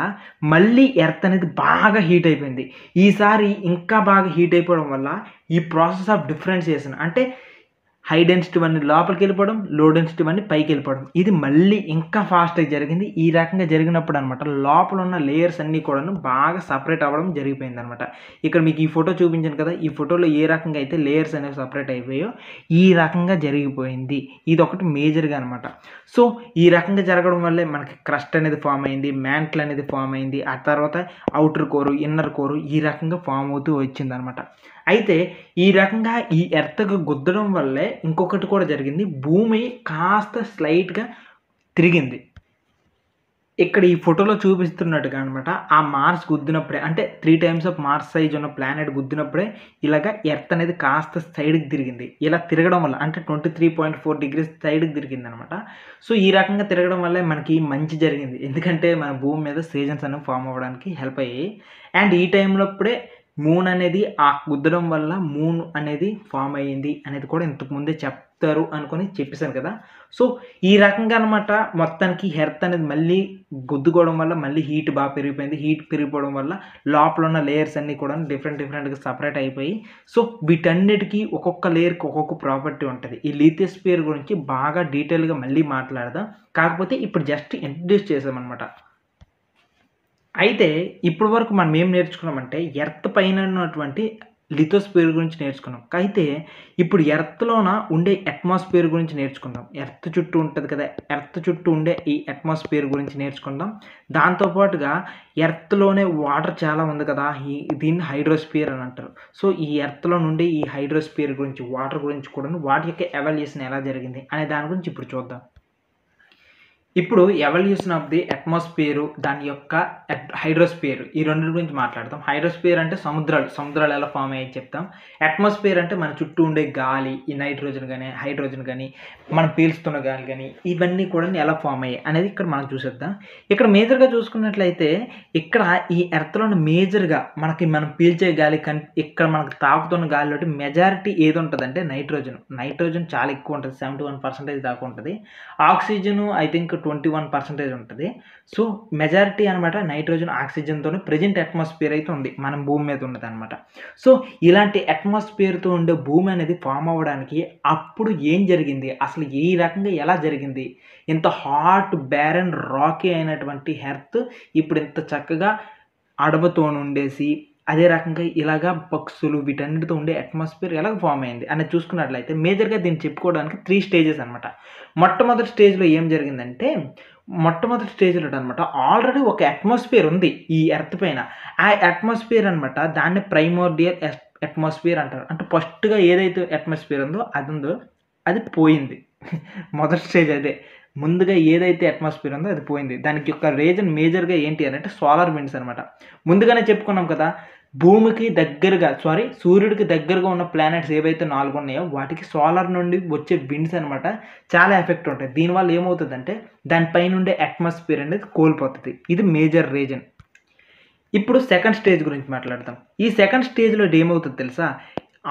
A: మళ్ళీ ఎర్త్ అనేది బాగా హీట్ అయిపోయింది. ఈసారి ఇంకా బాగా హీట్ అయిపోవడం వల్ల ఈ ప్రాసెస్ ఆఫ్ డిఫరెన్షియేషన్ అంటే హై డెన్సిటీవన్నీ లోపలికెళ్ళిపోవడం, లో డెన్సిటీవన్నీ పైకెళ్ళిపోవడం. ఇది మళ్ళీ ఇంకా ఫాస్ట్‌గా జరిగింది. ఈ రకంగా జరిగినప్పుడనమాట లోపలున్న లేయర్స్ అన్నీ కూడాను బాగా సెపరేట్ అవ్వడం జరిగిపోయిందనమాట. ఇక్కడ మీకు ఈ ఫోటో చూపించాను కదా! ఈ ఫోటోలో ఏ రకంగా అయితే లేయర్స్ అనేవి సెపరేట్ అయిపోయాయో ఈ రకంగా జరిగిపోయింది. ఇదొకటి మేజర్‌గా అనమాట. సో, ఈ రకంగా జరగడం వల్లే మనకి క్రస్ట్ అనేది ఫార్మ్ అయింది. మ్యాంటిల్ అనేది ఫార్మ్ అయింది. ఆ తర్వాత ఔటర్ కోర్, ఇన్నర్ కోర్ ఈ రకంగా ఫార్మ్ అవుతూ వచ్చిందనమాట. అయితే ఈ రకంగా ఈ ఎర్త్‌కి గుద్దడం వల్లే ఇంకొకటి కూడా జరిగింది. భూమి కాస్త స్లైట్‌గా తిరిగింది. ఇక్కడ ఈ ఫోటోలో చూపిస్తున్నట్టుగా అనమాట ఆ మార్స్ గుద్దినప్పుడే అంటే 3 టైమ్స్ ఆఫ్ మార్స్ సైజ్ ఉన్న ప్లానెట్ గుద్దినప్పుడే ఇలాగ ఎర్త్ అనేది కాస్త సైడ్‌కి తిరిగింది. ఇలా తిరగడం వల్ల అంటే 23.4 డిగ్రీస్ సైడ్‌కి తిరిగిందనమాట. సో, ఈ రకంగా తిరగడం వల్లే మనకి మంచి జరిగింది. ఎందుకంటే మన భూమి మీద సీజన్స్ అనేవి ఫార్మ్ అవ్వడానికి హెల్ప్ అయ్యాయి. అండ్ ఈ టైంలో అప్పుడే మూన్ అనేది ఆ గుద్దడం వల్ల మూన్ అనేది ఫార్మ్ అయ్యింది అనేది కూడా ఇంతకు ముందే చెప్తారు అనుకోని చెప్పేసాను కదా! సో, ఈ రకంగా అనమాట మొత్తానికి ఎర్త్ అనేది మళ్ళీ గుద్దుకోవడం వల్ల మళ్ళీ హీట్ బాగా పెరిగిపోయింది. హీట్ పెరిగిపోవడం వల్ల లోపల ఉన్న లేయర్స్ అన్నీ కూడా డిఫరెంట్‌గా సెపరేట్ అయిపోయి సో, వీటన్నిటికి ఒక్కొక్క లేయర్‌కి ఒక్కొక్క ప్రాపర్టీ ఉంటది. ఈ లిథోస్ఫియర్ గురించి బాగా డీటెయిల్‌గా మళ్ళీ మాట్లాడదాం. కాకపోతే ఇప్పుడు జస్ట్ ఇంట్రొడ్యూస్ చేసామనమాట. అయితే ఇప్పటి వరకు మనం ఏం నేర్చుకున్నామంటే ఎర్త్ పైన ఉన్నటువంటి లిథోస్ఫియర్ గురించి నేర్చుకున్నాం. అయితే ఇప్పుడు ఎర్త్‌లోన ఉండే అట్మాస్ఫియర్ గురించి నేర్చుకుందాం. ఎర్త్ చుట్టూ ఉంటది కదా! ఎర్త్ చుట్టూ ఉండే ఈ అట్మాస్ఫియర్ గురించి నేర్చుకుందాం. దాంతో పాటుగా ఎర్త్‌లోనే వాటర్ చాలా ఉంది కదా! దీన్ని హైడ్రోస్ఫియర్ అని అంటారు. సో, ఈ ఎర్త్‌లో నుండి ఈ హైడ్రోస్ఫియర్ గురించి, వాటర్ గురించి కూడాను వాటి యొక్క ఎవల్యూషన్ ఎలా జరిగింది అనే దాని గురించి ఇప్పుడు చూద్దాం. ఇప్పుడు ఎవల్యూషన్ ఆఫ్ ది అట్మాస్ఫియర్ దాని యొక్క హైడ్రోస్ఫియర్ ఈ రెండిటి గురించి మాట్లాడతాం. హైడ్రోస్ఫియర్ అంటే సముద్రాలు ఎలా ఫామ్ అయ్యాయో చెప్తాం. అట్మాస్ఫియర్ అంటే మన చుట్టూ ఉండే గాలి, ఈ నైట్రోజన్ గానీ, హైడ్రోజన్ గానీ, మనం పీల్చుతున్న గాలి గానీ ఇవన్నీ కూడా ఎలా ఫామ్ అయ్యాయి అనేది ఇక్కడ మనం చూసేద్దాం. ఇక్కడ మేజర్‌గా చూసుకున్నట్లయితే ఇక్కడ ఈ ఎర్త్‌లోని మేజర్‌గా మనం పీల్చే గాలి ఇక్కడ మనకు తాకుతున్న గాలిలోటి మెజారిటీ ఏది ఉంటదంటే నైట్రోజన్. నైట్రోజన్ చాలా ఎక్కువ ఉంటది. 71% దాకా ఉంటది. ఆక్సిజన్ ఐ థింక్ 21% ఉంటది. సో, మెజారిటీ అనమాట నైట్రోజన్, ఆక్సిజన్‌తోనే ప్రెజెంట్ అట్మాస్ఫియర్ అయితే ఉంది. మనం భూమి మీద ఉన్నదనమాట. సో, ఇలాంటి అట్మాస్ఫియర్‌తో ఉండే భూమి అనేది ఫార్మ్ అవ్వడానికి అప్పుడు ఏం జరిగింది? అసలు ఈ రకంగా ఎలా జరిగింది? ఇంత హాట్, బారెన్, రాకీ అయినటువంటి ఎర్త్ ఇప్పుడు ఇంత చక్కగా అడవుతోనుండేసి అదే రకంగా ఇలాగా పక్షులు వీటన్నిటితో ఉండే అట్మాస్ఫియర్ ఎలాగ ఫార్మ్ అయింది అనేది చూసుకున్నట్లయితే మేజర్‌గా దీన్ని చెప్పుకోవడానికి 3 స్టేజెస్ అనమాట. మొట్టమొదటి స్టేజ్‌లో ఏం జరిగిందంటే మొట్టమొదటి స్టేజ్‌లో అనమాట ఆల్రెడీ ఒక అట్మాస్ఫియర్ ఉంది ఈ ఎర్త్ పైన. ఆ అట్మాస్ఫియర్ అనమాట దాన్ని ప్రైమోర్డియల్ అట్మాస్ఫియర్ అంటారు. అంటే ఫస్ట్‌గా ఏదైతే అట్మాస్ఫియర్ ఉందో అది పోయింది. మొదటి స్టేజ్ అదే. ముందుగా ఏదైతే అట్మాస్ఫియర్ ఉందో అది పోయింది. దానికి యొక్క రీజన్ మేజర్‌గా ఏంటి అనంటే సోలార్ విండ్స్ అనమాట. ముందుగానే చెప్పుకున్నాం కదా! సూర్యుడికి దగ్గరగా ఉన్న ప్లానెట్స్ ఏవైతే 4 ఉన్నాయో వాటికి సోలార్ నుండి వచ్చే విండ్స్ అనమాట చాలా ఎఫెక్ట్ ఉంటాయి. దీనివల్ల ఏమవుతదంటే దాని పైనుండే అట్మాస్ఫియర్ అనేది కోల్పోతది. ఇది మేజర్ రీజన్. ఇప్పుడు సెకండ్ స్టేజ్ గురించి మాట్లాడదాం. ఈ సెకండ్ స్టేజ్‌లో ఏమవుతదో తెలుసా?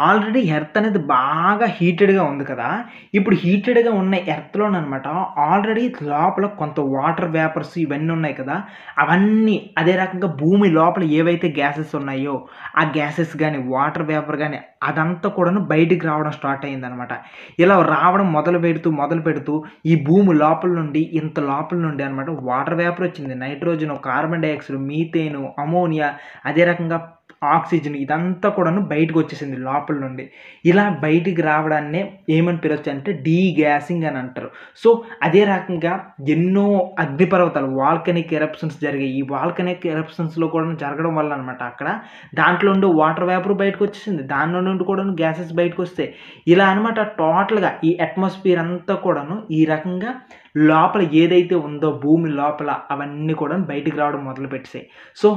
A: ఆల్రెడీ ఎర్త్ అనేది బాగా హీటెడ్‌గా ఉంది కదా! ఇప్పుడు హీటెడ్‌గా ఉన్న ఎర్త్‌లోననమాట ఆల్రెడీ లోపల కొంత వాటర్ వేపర్స్ ఇవన్నీ ఉన్నాయి కదా! అవన్నీ అదే రకంగా భూమి లోపల ఏవైతే గ్యాసెస్ ఉన్నాయో, ఆ గ్యాసెస్ గాని, వాటర్ వేపర్ గాని అదంతా కూడాను బయటికి రావడం స్టార్ట్ అయిందనమాట. ఇలా రావడం మొదలుపెడుతూ ఈ భూమి లోపల నుండి ఇంత లోపల నుండి అనమాట వాటర్ వేపర్ వచ్చింది. నైట్రోజన్, కార్బన్ డయాక్సైడ్, మీథేను, అమోనియా అదే రకంగా ఆక్సిజన్ ఇదంతా కూడాను బయటకు వచ్చేసింది లోపల నుండి. ఇలా బయటికి రావడాన్నే ఏమని పిలవచ్చు అంటే డీగ్యాసింగ్ అని అంటారు. సో అదే రకంగా ఎన్నో అగ్నిపర్వతాలు వాల్కనిక్ ఎరప్షన్స్ జరిగాయి. ఈ వాల్కనిక్ ఎరప్షన్స్లో కూడా జరగడం వల్ల అనమాట అక్కడ దాంట్లో నుండి వాటర్ వేపర్ బయటకు వచ్చేసింది. దానిలో నుండి కూడాను గ్యాసెస్ బయటకు వస్తాయి. ఇలా అనమాట టోటల్గా ఈ అట్మాస్ఫియర్ అంతా కూడాను ఈ రకంగా లోపల ఏదైతే ఉందో భూమి లోపల అవన్నీ కూడా బయటికి రావడం మొదలుపెట్టేసాయి. సో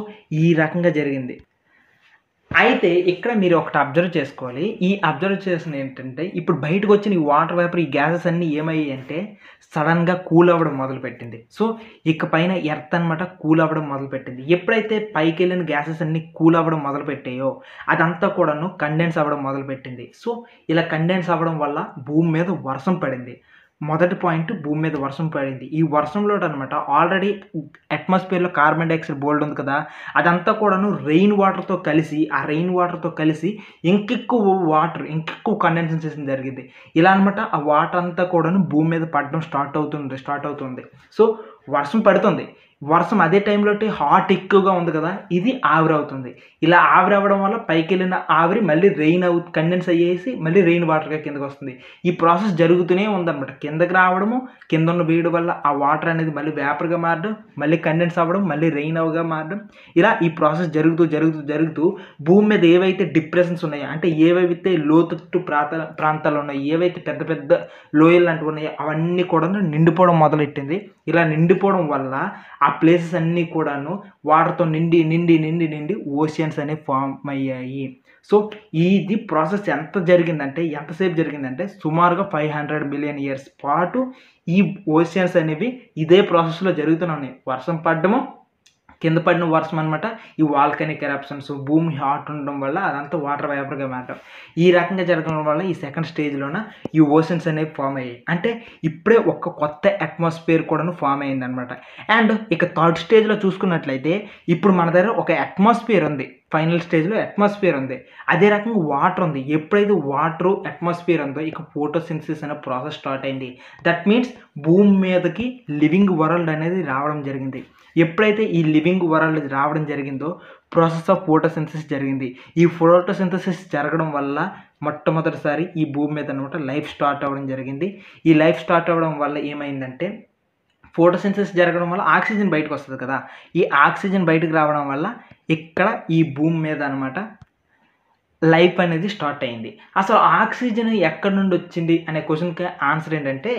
A: ఈ రకంగా జరిగింది. అయితే ఇక్కడ మీరు ఒకటి అబ్జర్వ్ చేసుకోవాలి. ఈ అబ్జర్వ్ చేసిన ఏంటంటే ఇప్పుడు బయటకు వచ్చిన ఈ వాటర్ వేపర్ ఈ గ్యాసెస్ అన్నీ ఏమయ్యాయి అంటే సడన్గా కూల్ అవ్వడం మొదలుపెట్టింది. సో ఇక పైన ఎర్త్ అనమాట కూల్ అవ్వడం మొదలుపెట్టింది. ఎప్పుడైతే పైకి వెళ్ళిన గ్యాసెస్ అన్నీ కూల్ అవ్వడం మొదలుపెట్టాయో అదంతా కూడాను కండెన్స్ అవ్వడం మొదలుపెట్టింది. సో ఇలా కండెన్స్ అవ్వడం వల్ల భూమి మీద వర్షం పడింది. మొదటి పాయింట్ భూమి మీద వర్షం పడింది. ఈ వర్షంలో అనమాట ఆల్రెడీ అట్మాస్ఫియర్లో కార్బన్ డైఆక్సైడ్ బోల్డ్ ఉంది కదా, అదంతా కూడాను రెయిన్ వాటర్తో కలిసి ఆ రెయిన్ వాటర్తో కలిసి ఇంకెక్కువ కండెన్సేషన్ జరిగింది. ఇలా అనమాట ఆ వాటర్ అంతా కూడాను భూమి మీద పడడం స్టార్ట్ అవుతుంది. సో వర్షం పడుతుంది. వర్షం అదే టైంలో హాట్ ఎక్కువగా ఉంది కదా, ఇది ఆవిరి అవుతుంది. ఇలా ఆవిరి అవ్వడం వల్ల పైకి వెళ్ళిన ఆవిరి మళ్ళీ కండెన్స్ అయ్యేసి మళ్ళీ రెయిన్ వాటర్గా కిందకు వస్తుంది. ఈ ప్రాసెస్ జరుగుతూనే ఉందన్నమాట. కిందకి రావడము, కింద ఉన్న వేడి వల్ల ఆ వాటర్ అనేది మళ్ళీ వేపర్గా మారడం, మళ్ళీ కండెన్స్ అవ్వడం, మళ్ళీ రెయిన్ అవగా మారడం. ఇలా ఈ ప్రాసెస్ జరుగుతూ భూమి మీద ఏవైతే డిప్రెషన్స్ ఉన్నాయో, అంటే ఏవైతే లోతట్టు ప్రాంతాలు ఉన్నాయో, ఏవైతే పెద్ద పెద్ద లోయలు లాంటివి ఉన్నాయో అవన్నీ కూడా నిండిపోవడం మొదలెట్టింది. ఇలా నిండిపోవడం వల్ల ఆ ప్లేసెస్ అన్నీ కూడాను వాటర్తో నిండి ఓషియన్స్ అనేవి ఫామ్ అయ్యాయి. సో ఇది ప్రాసెస్ ఎంతసేపు జరిగిందంటే సుమారుగా 500 మిలియన్ ఇయర్స్ పాటు ఈ ఓషియన్స్ అనేవి ఇదే ప్రాసెస్లో జరుగుతూనే ఉన్నాయి. వర్షం పడడము, కింద పడిన వర్షం అనమాట ఈ వాల్కనిక్ ఎరప్షన్స్, భూమి హాట్ ఉండడం వల్ల అదంతా వాటర్ వేపర్గా మారడం. ఈ రకంగా జరగడం వల్ల ఈ సెకండ్ స్టేజ్లోన ఈ ఓషన్స్ అనేవి ఫామ్ అయ్యాయి. అంటే ఇప్పుడే ఒక కొత్త అట్మాస్ఫియర్ కూడాను ఫామ్ అయ్యింది అనమాట. అండ్ ఇక థర్డ్ స్టేజ్లో చూసుకున్నట్లయితే ఇప్పుడు మన దగ్గర ఒక అట్మాస్ఫియర్ ఉంది. ఫైనల్ స్టేజ్లో అట్మాస్ఫియర్ ఉంది. అదే రకంగా వాటర్ ఉంది. ఎప్పుడైతే వాటర్ అట్మాస్ఫియర్ ఉందో ఇక ఫోటోసింథసిస్ అనే ప్రాసెస్ స్టార్ట్ అయింది. దట్ మీన్స్ భూమి మీదకి లివింగ్ వరల్డ్ అనేది రావడం జరిగింది. ఎప్పుడైతే ఈ లివింగ్ వరల్డ్ రావడం జరిగిందో ప్రాసెస్ ఆఫ్ ఫోటోసింథసిస్ జరిగింది. ఈ ఫోటోసింథసిస్ జరగడం వల్ల మొట్టమొదటిసారి ఈ భూమి మీద అనమాట లైఫ్ స్టార్ట్ అవ్వడం జరిగింది. ఈ లైఫ్ స్టార్ట్ అవ్వడం వల్ల ఏమైందంటే ఫోటోసింథసిస్ జరగడం వల్ల ఆక్సిజన్ బయటకు వస్తుంది కదా, ఈ ఆక్సిజన్ బయటకు రావడం వల్ల ఇక్కడ ఈ భూమి మీద అనమాట లైఫ్ అనేది స్టార్ట్ అయింది. అసలు ఆక్సిజన్ ఎక్కడి నుండి వచ్చింది అనే క్వశ్చన్కి ఆన్సర్ ఏంటంటే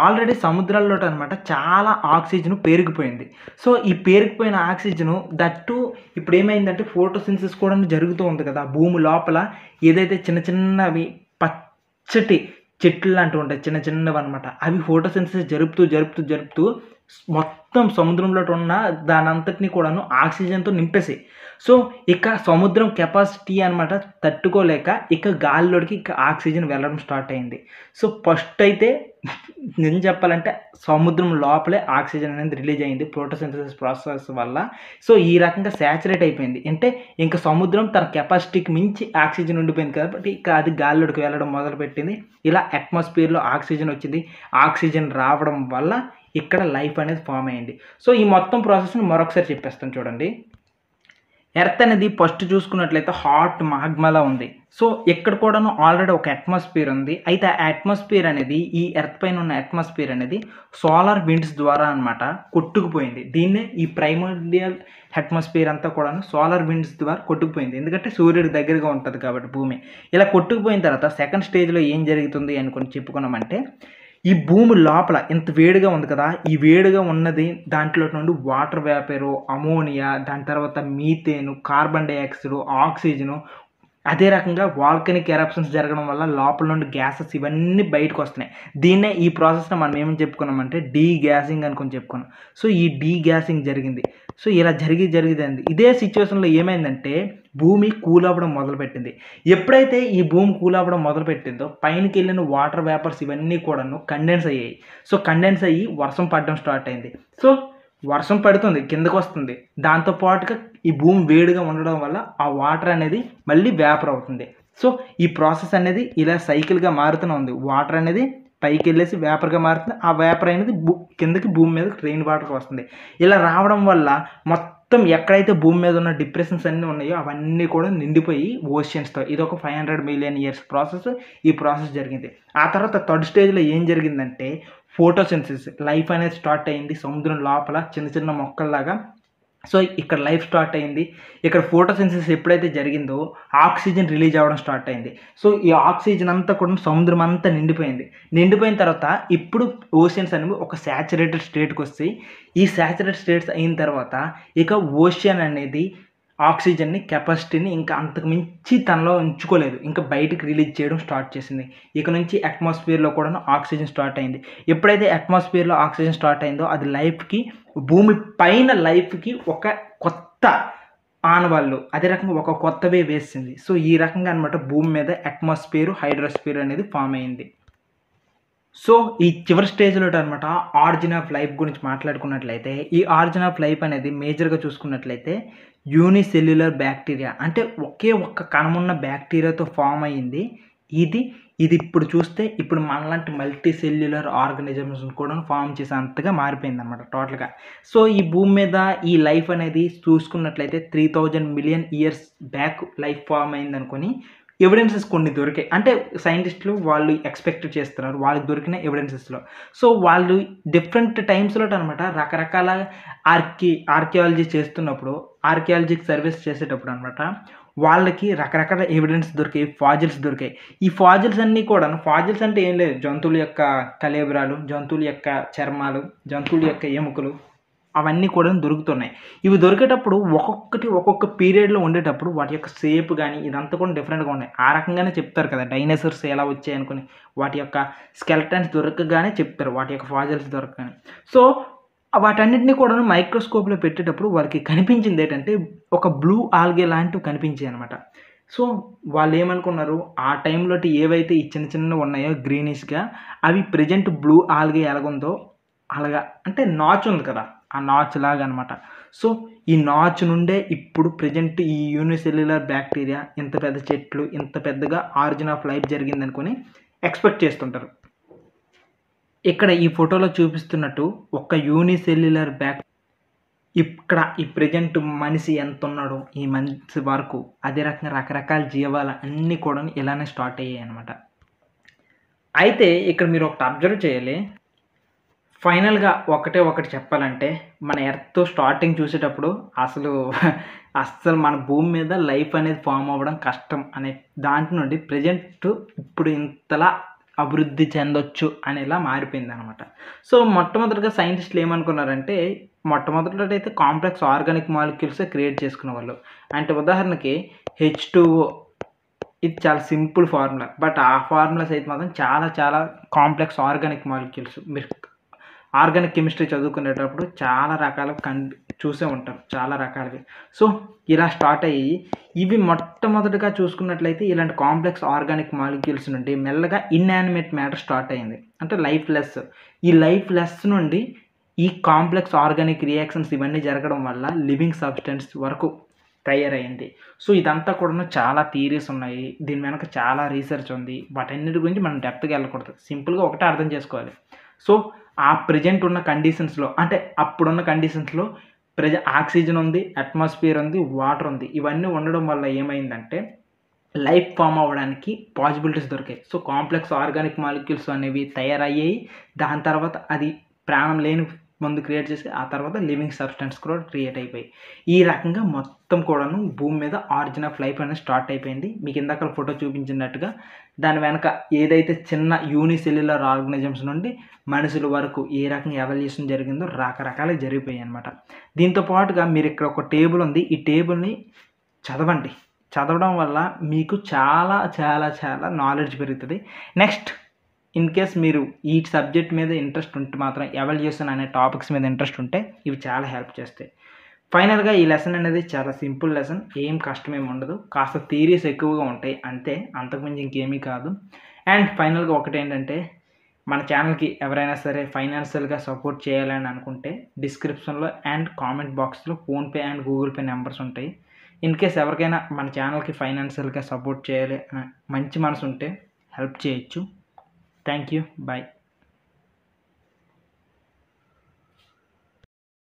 A: ఆల్రెడీ సముద్రాల్లో అనమాట చాలా ఆక్సిజన్ పేరుకుపోయింది. సో ఈ పేరుకుపోయిన ఆక్సిజను దట్టు ఇప్పుడు ఏమైందంటే ఫోటోసింథసిస్ కూడా జరుగుతూ ఉంది కదా, భూమి లోపల ఏదైతే చిన్నవి పచ్చటి చెట్లు లాంటివి ఉంటాయి, చిన్నవి అనమాట, అవి ఫోటోసింథసిస్ జరుపుతూ మొత్తం సముద్రంలో ఉన్న దానంతటిని కూడాను ఆక్సిజన్తో నింపేసాయి. సో ఇక సముద్రం కెపాసిటీ అనమాట తట్టుకోలేక ఇక గాలిలోకి ఇక ఆక్సిజన్ వెళ్ళడం స్టార్ట్ అయింది. సో ఫస్ట్ అయితే నేను చెప్పాలంటే సముద్రం లోపలే ఆక్సిజన్ అనేది రిలీజ్ అయింది ఫోటోసింథసిస్ ప్రాసెస్ వల్ల. సో ఈ రకంగా శాచురేట్ అయిపోయింది. అంటే ఇంకా సముద్రం తన కెపాసిటీకి మించి ఆక్సిజన్ ఉండిపోయింది కాబట్టి ఇక అది గాలిలోకి వెళ్ళడం మొదలుపెట్టింది. ఇలా అట్మాస్ఫియర్లో ఆక్సిజన్ వచ్చింది. ఆక్సిజన్ రావడం వల్ల ఇక్కడ లైఫ్ అనేది ఫామ్ అయింది. సో ఈ మొత్తం ప్రాసెస్ని మరొకసారి చెప్పేస్తాను చూడండి. ఎర్త్ అనేది ఫస్ట్ చూసుకున్నట్లయితే హాట్ మాగ్మాలా ఉంది. సో ఇక్కడ కూడాను ఆల్రెడీ ఒక అట్మాస్ఫియర్ ఉంది. అయితే ఆ అట్మాస్ఫియర్ అనేది ఈ ఎర్త్ పైన ఉన్న అట్మాస్ఫియర్ అనేది సోలార్ విండ్స్ ద్వారా అనమాట కొట్టుకుపోయింది. దీన్నే ఈ ప్రైమోడియల్ అట్మాస్ఫియర్ అంతా కూడాను సోలార్ విండ్స్ ద్వారా కొట్టుకుపోయింది. ఎందుకంటే సూర్యుడికి దగ్గరగా ఉంటుంది కాబట్టి భూమి. ఇలా కొట్టుకుపోయిన తర్వాత సెకండ్ స్టేజ్లో ఏం జరుగుతుంది అనుకుని చెప్పుకున్నామంటే ఈ భూమి లోపల ఇంత వేడిగా ఉంది కదా, ఈ వేడిగా ఉన్నది దాంట్లో నుండి వాటర్ వేపరు, అమోనియా, దాని తర్వాత మీథేను, కార్బన్ డైఆక్సైడ్, ఆక్సిజను, అదే రకంగా వాల్కనిక్ ఎరప్షన్స్ జరగడం వల్ల లోపల నుండి గ్యాసెస్ ఇవన్నీ బయటకు వస్తున్నాయి. దీన్నే ఈ ప్రాసెస్ని మనం ఏమని చెప్పుకున్నామంటే డీగ్యాసింగ్ అనుకొని చెప్పుకున్నాం. సో ఈ డీగ్యాసింగ్ జరిగింది. సో ఇలా జరిగింది. ఇదే సిచ్యువేషన్లో ఏమైందంటే భూమి కూల్ అవ్వడం మొదలుపెట్టింది. ఎప్పుడైతే ఈ భూమి కూల్ అవ్వడం మొదలుపెట్టిందో పైనకి వెళ్ళిన వాటర్ వేపర్స్ ఇవన్నీ కూడాను కండెన్స్ అయ్యాయి. సో కండెన్స్ అయ్యి వర్షం పడడం స్టార్ట్ అయింది. సో వర్షం పడుతుంది, కిందకు వస్తుంది. దాంతోపాటుగా ఈ భూమి వేడిగా ఉండడం వల్ల ఆ వాటర్ అనేది మళ్ళీ వేపర్ అవుతుంది. సో ఈ ప్రాసెస్ అనేది ఇలా సైకిల్గా మారుతూనే ఉంది. వాటర్ అనేది పైకి వెళ్ళేసి వేపర్గా మారుతుంది. ఆ వేపర్ అనేది కిందకి భూమి మీద రెయిన్ వాటర్ వస్తుంది. ఇలా రావడం వల్ల మొత్తం మొత్తం ఎక్కడైతే భూమి మీద ఉన్న డిప్రెషన్స్ అన్నీ ఉన్నాయో అవన్నీ కూడా నిండిపోయి ఓషియన్స్తో. ఇది ఒక 500 మిలియన్ ఇయర్స్ ప్రాసెస్. ఈ ప్రాసెస్ జరిగింది. ఆ తర్వాత థర్డ్ స్టేజ్లో ఏం జరిగిందంటే ఫోటోసింథసిస్. లైఫ్ అనేది స్టార్ట్ అయింది సముద్రం లోపల చిన్న చిన్న మొక్కల్లాగా. సో ఇక్కడ లైఫ్ స్టార్ట్ అయింది. ఇక్కడ ఫోటోసింథసిస్ ఎప్పుడైతే జరిగిందో ఆక్సిజన్ రిలీజ్ అవ్వడం స్టార్ట్ అయింది. సో ఈ ఆక్సిజన్ అంతా కూడా సముద్రం అంతా నిండిపోయింది. నిండిపోయిన తర్వాత ఇప్పుడు ఓషియన్స్ అనేవి ఒక శాచురేటెడ్ స్టేట్కి వస్తాయి. ఈ శాచురేటెడ్ స్టేట్స్ అయిన తర్వాత ఇక ఓషియన్ అనేది ఆక్సిజన్ని కెపాసిటీని ఇంకా అంతకు మించి తనలో ఉంచుకోలేదు. ఇంకా బయటికి రిలీజ్ చేయడం స్టార్ట్ చేసింది. ఇక నుంచి అట్మాస్ఫియర్లో కూడా ఆక్సిజన్ స్టార్ట్ అయింది. ఎప్పుడైతే అట్మాస్ఫియర్లో ఆక్సిజన్ స్టార్ట్ అయిందో అది లైఫ్కి, భూమి పైన లైఫ్కి ఒక కొత్త ఆనవాళ్ళు, అదే రకంగా ఒక కొత్త వే వేసింది. సో ఈ రకంగా అనమాట భూమి మీద అట్మాస్ఫియర్, హైడ్రోస్ఫియర్ అనేది ఫామ్ అయింది. సో ఈ చివరి స్టేజ్లో అనమాట ఆరిజిన్ ఆఫ్ లైఫ్ గురించి మాట్లాడుకున్నట్లయితే, ఈ ఆరిజిన్ ఆఫ్ లైఫ్ అనేది మేజర్గా చూసుకున్నట్లయితే యూనిసెల్యులర్ బ్యాక్టీరియా, అంటే ఒకే ఒక్క కణమున్న బ్యాక్టీరియాతో ఫామ్ అయ్యింది. ఇది ఇప్పుడు చూస్తే ఇప్పుడు మనలాంటి మల్టీ సెల్యులర్ ఆర్గానిజమ్స్ కూడా ఫామ్ చేసే అంతగా మారిపోయింది అనమాట టోటల్గా. సో ఈ భూమి మీద ఈ లైఫ్ అనేది చూసుకున్నట్లయితే 3000 million years back life form అయింది అనుకొని ఎవిడెన్సెస్ కొన్ని దొరికాయి. అంటే సైంటిస్టులు వాళ్ళు ఎక్స్పెక్ట్ చేస్తున్నారు వాళ్ళకి దొరికిన ఎవిడెన్సెస్లో. సో వాళ్ళు డిఫరెంట్ టైమ్స్లో అనమాట రకరకాల ఆర్కియాలజీ చేస్తున్నప్పుడు, ఆర్కియాలజీకి సర్వీస్ చేసేటప్పుడు అనమాట వాళ్ళకి రకరకాల ఎవిడెన్స్ దొరికాయి, ఫాజిల్స్ దొరికాయి. ఈ ఫాజిల్స్ అన్నీ కూడా, ఫాజిల్స్ అంటే ఏం లేదు, జంతువుల యొక్క కళేబరాలు, జంతువుల యొక్క చర్మాలు, జంతువుల యొక్క ఎముకలు, అవన్నీ కూడా దొరుకుతున్నాయి. ఇవి దొరికేటప్పుడు ఒక్కొక్కటి ఒక్కొక్క పీరియడ్లో ఉండేటప్పుడు వాటి యొక్క షేప్ కానీ ఇదంతా కూడా డిఫరెంట్గా ఉన్నాయి. ఆ రకంగానే చెప్తారు కదా డైనోసార్స్ ఎలా వచ్చాయి అనుకుని, వాటి యొక్క స్కెల్టన్స్ దొరకగానే చెప్తారు, వాటి యొక్క ఫాజిల్స్ దొరకగానే. సో వాటన్నిటిని కూడా మైక్రోస్కోప్లో పెట్టేటప్పుడు వాళ్ళకి కనిపించింది ఏంటంటే ఒక బ్లూ ఆల్గే లాంటివి కనిపించాయి అనమాట. సో వాళ్ళు ఏమనుకున్నారు, ఆ టైంలో ఏవైతే ఈ చిన్న చిన్నవి ఉన్నాయో గ్రీనిష్గా, అవి ప్రజెంట్ బ్లూ ఆల్గే ఎలాగుందో అలాగా, అంటే నాచు ఉంది కదా ఆ నాచు లాగా అనమాట. సో ఈ నాచు నుండే ఇప్పుడు ప్రజెంట్ ఈ యూనిసెల్యులర్ బ్యాక్టీరియా, ఇంత పెద్ద చెట్లు, ఇంత పెద్దగా ఆరిజిన్ ఆఫ్ లైఫ్ జరిగిందనుకొని ఎక్స్పెక్ట్ చేస్తుంటారు. ఇక్కడ ఈ ఫోటోలో చూపిస్తున్నట్టు ఒక యూనిసెల్యులర్ ఇక్కడ ఈ ప్రజెంట్ మనిషి ఎంత ఉన్నాడో ఈ మనిషి వరకు అదే రకంగా రకరకాల జీవాలు అన్నీ కూడా ఇలానే స్టార్ట్ అయ్యాయి అనమాట. అయితే ఇక్కడ మీరు ఒకటి అబ్జర్వ్ చేయాలి. ఫైనల్గా ఒకటి చెప్పాలంటే, మన ఎర్త్ స్టార్టింగ్ చూసేటప్పుడు అస్సలు మన భూమి మీద లైఫ్ అనేది ఫామ్ అవ్వడం కష్టం అనే దాంట్లో నుండి ప్రజెంట్ ఇప్పుడు ఇంతలా అభివృద్ధి చెందొచ్చు అనేలా మారిపోయింది అనమాట. సో మొట్టమొదటిగా సైంటిస్టులు ఏమనుకున్నారంటే, మొట్టమొదటిలో అయితే కాంప్లెక్స్ ఆర్గానిక్ మాలిక్యూల్సే క్రియేట్ చేసుకునే వాళ్ళు. అంటే ఉదాహరణకి H2O, ఇది చాలా సింపుల్ ఫార్ములా, బట్ ఆ ఫార్ములాస్ అయితే మాత్రం చాలా చాలా కాంప్లెక్స్ ఆర్గానిక్ మాలిక్యూల్స్. మీరు ఆర్గానిక్ కెమిస్ట్రీ చదువుకునేటప్పుడు చాలా రకాలు చూసే ఉంటారు, చాలా రకాలవి. సో ఇలా స్టార్ట్ అయ్యి ఇవి మొట్టమొదటిగా చూసుకున్నట్లయితే ఇలాంటి కాంప్లెక్స్ ఆర్గానిక్ మాలిక్యూల్స్ నుండి మెల్లగా ఇన్యానిమేట్ మ్యాటర్ స్టార్ట్ అయింది, అంటే లైఫ్లెస్. ఈ లైఫ్లెస్ నుండి ఈ కాంప్లెక్స్ ఆర్గానిక్ రియాక్షన్స్ ఇవన్నీ జరగడం వల్ల లివింగ్ సబ్స్టెన్స్ వరకు తయారైంది. సో ఇదంతా కూడా చాలా థియరీస్ ఉన్నాయి, దీని వెనక చాలా రీసెర్చ్ ఉంది. వాటన్నిటి గురించి మనం డెప్త్గా వెళ్ళకూడదు, సింపుల్గా ఒకటే అర్థం చేసుకోవాలి. సో ఆ ప్రజెంట్ ఉన్న కండిషన్స్లో, అంటే అప్పుడున్న కండిషన్స్లో ఆక్సిజన్ ఉంది, అట్మాస్ఫియర్ ఉంది, వాటర్ ఉంది. ఇవన్నీ ఉండడం వల్ల ఏమైందంటే లైఫ్ ఫామ్ అవ్వడానికి పాసిబిలిటీస్ దొరికాయి. సో కాంప్లెక్స్ ఆర్గానిక్ మాలిక్యూల్స్ అనేవి తయారయ్యాయి. దాని తర్వాత అది ప్రాణం లేని ముందు క్రియేట్ చేసి ఆ తర్వాత లివింగ్ సబ్స్టెన్స్ కూడా క్రియేట్ అయిపోయి ఈ రకంగా మొత్తం కూడాను భూమి మీద ఆరిజిన్ ఆఫ్ లైఫ్ అనేది స్టార్ట్ అయిపోయింది. మీకు ఇందాక ఫోటో చూపించినట్టుగా దాని వెనక ఏదైతే చిన్న యూనిసెల్యులర్ ఆర్గానిజమ్స్ నుండి మనుషుల వరకు ఏ రకంగా ఎవల్యూషన్ జరిగిందో రకరకాలుగా జరిగిపోయాయి అనమాట. దీంతో పాటుగా మీరు ఇక్కడ ఒక టేబుల్ ఉంది, ఈ టేబుల్ని చదవండి. చదవడం వల్ల మీకు చాలా చాలా చాలా నాలెడ్జ్ పెరుగుతుంది. నెక్స్ట్ ఇన్ కేస్ మీరు ఈ సబ్జెక్ట్ మీద ఇంట్రెస్ట్ ఉంటే మాత్రం, ఎవల్యూషన్ అనే టాపిక్స్ మీద ఇంట్రెస్ట్ ఉంటే ఇవి చాలా హెల్ప్ చేస్తాయి. ఫైనల్గా ఈ లెసన్ అనేది చాలా సింపుల్ లెసన్, ఏం కష్టమేమి ఉండదు, కాస్త థియరీస్ ఎక్కువగా ఉంటాయి అంతే, అంతకుమించి ఇంకేమీ కాదు. అండ్ ఫైనల్గా ఒకటి ఏంటంటే, మన ఛానల్కి ఎవరైనా సరే ఫైనాన్షియల్గా సపోర్ట్ చేయాలని అనుకుంటే డిస్క్రిప్షన్లో అండ్ కామెంట్ బాక్స్లో PhonePe and Google pay numbers ఉంటాయి. ఇన్ కేస్ ఎవరికైనా మన ఛానల్కి ఫైనాన్షియల్గా సపోర్ట్ చేయాలి మంచి మనసు ఉంటే హెల్ప్ చేయొచ్చు. Thank you, bye.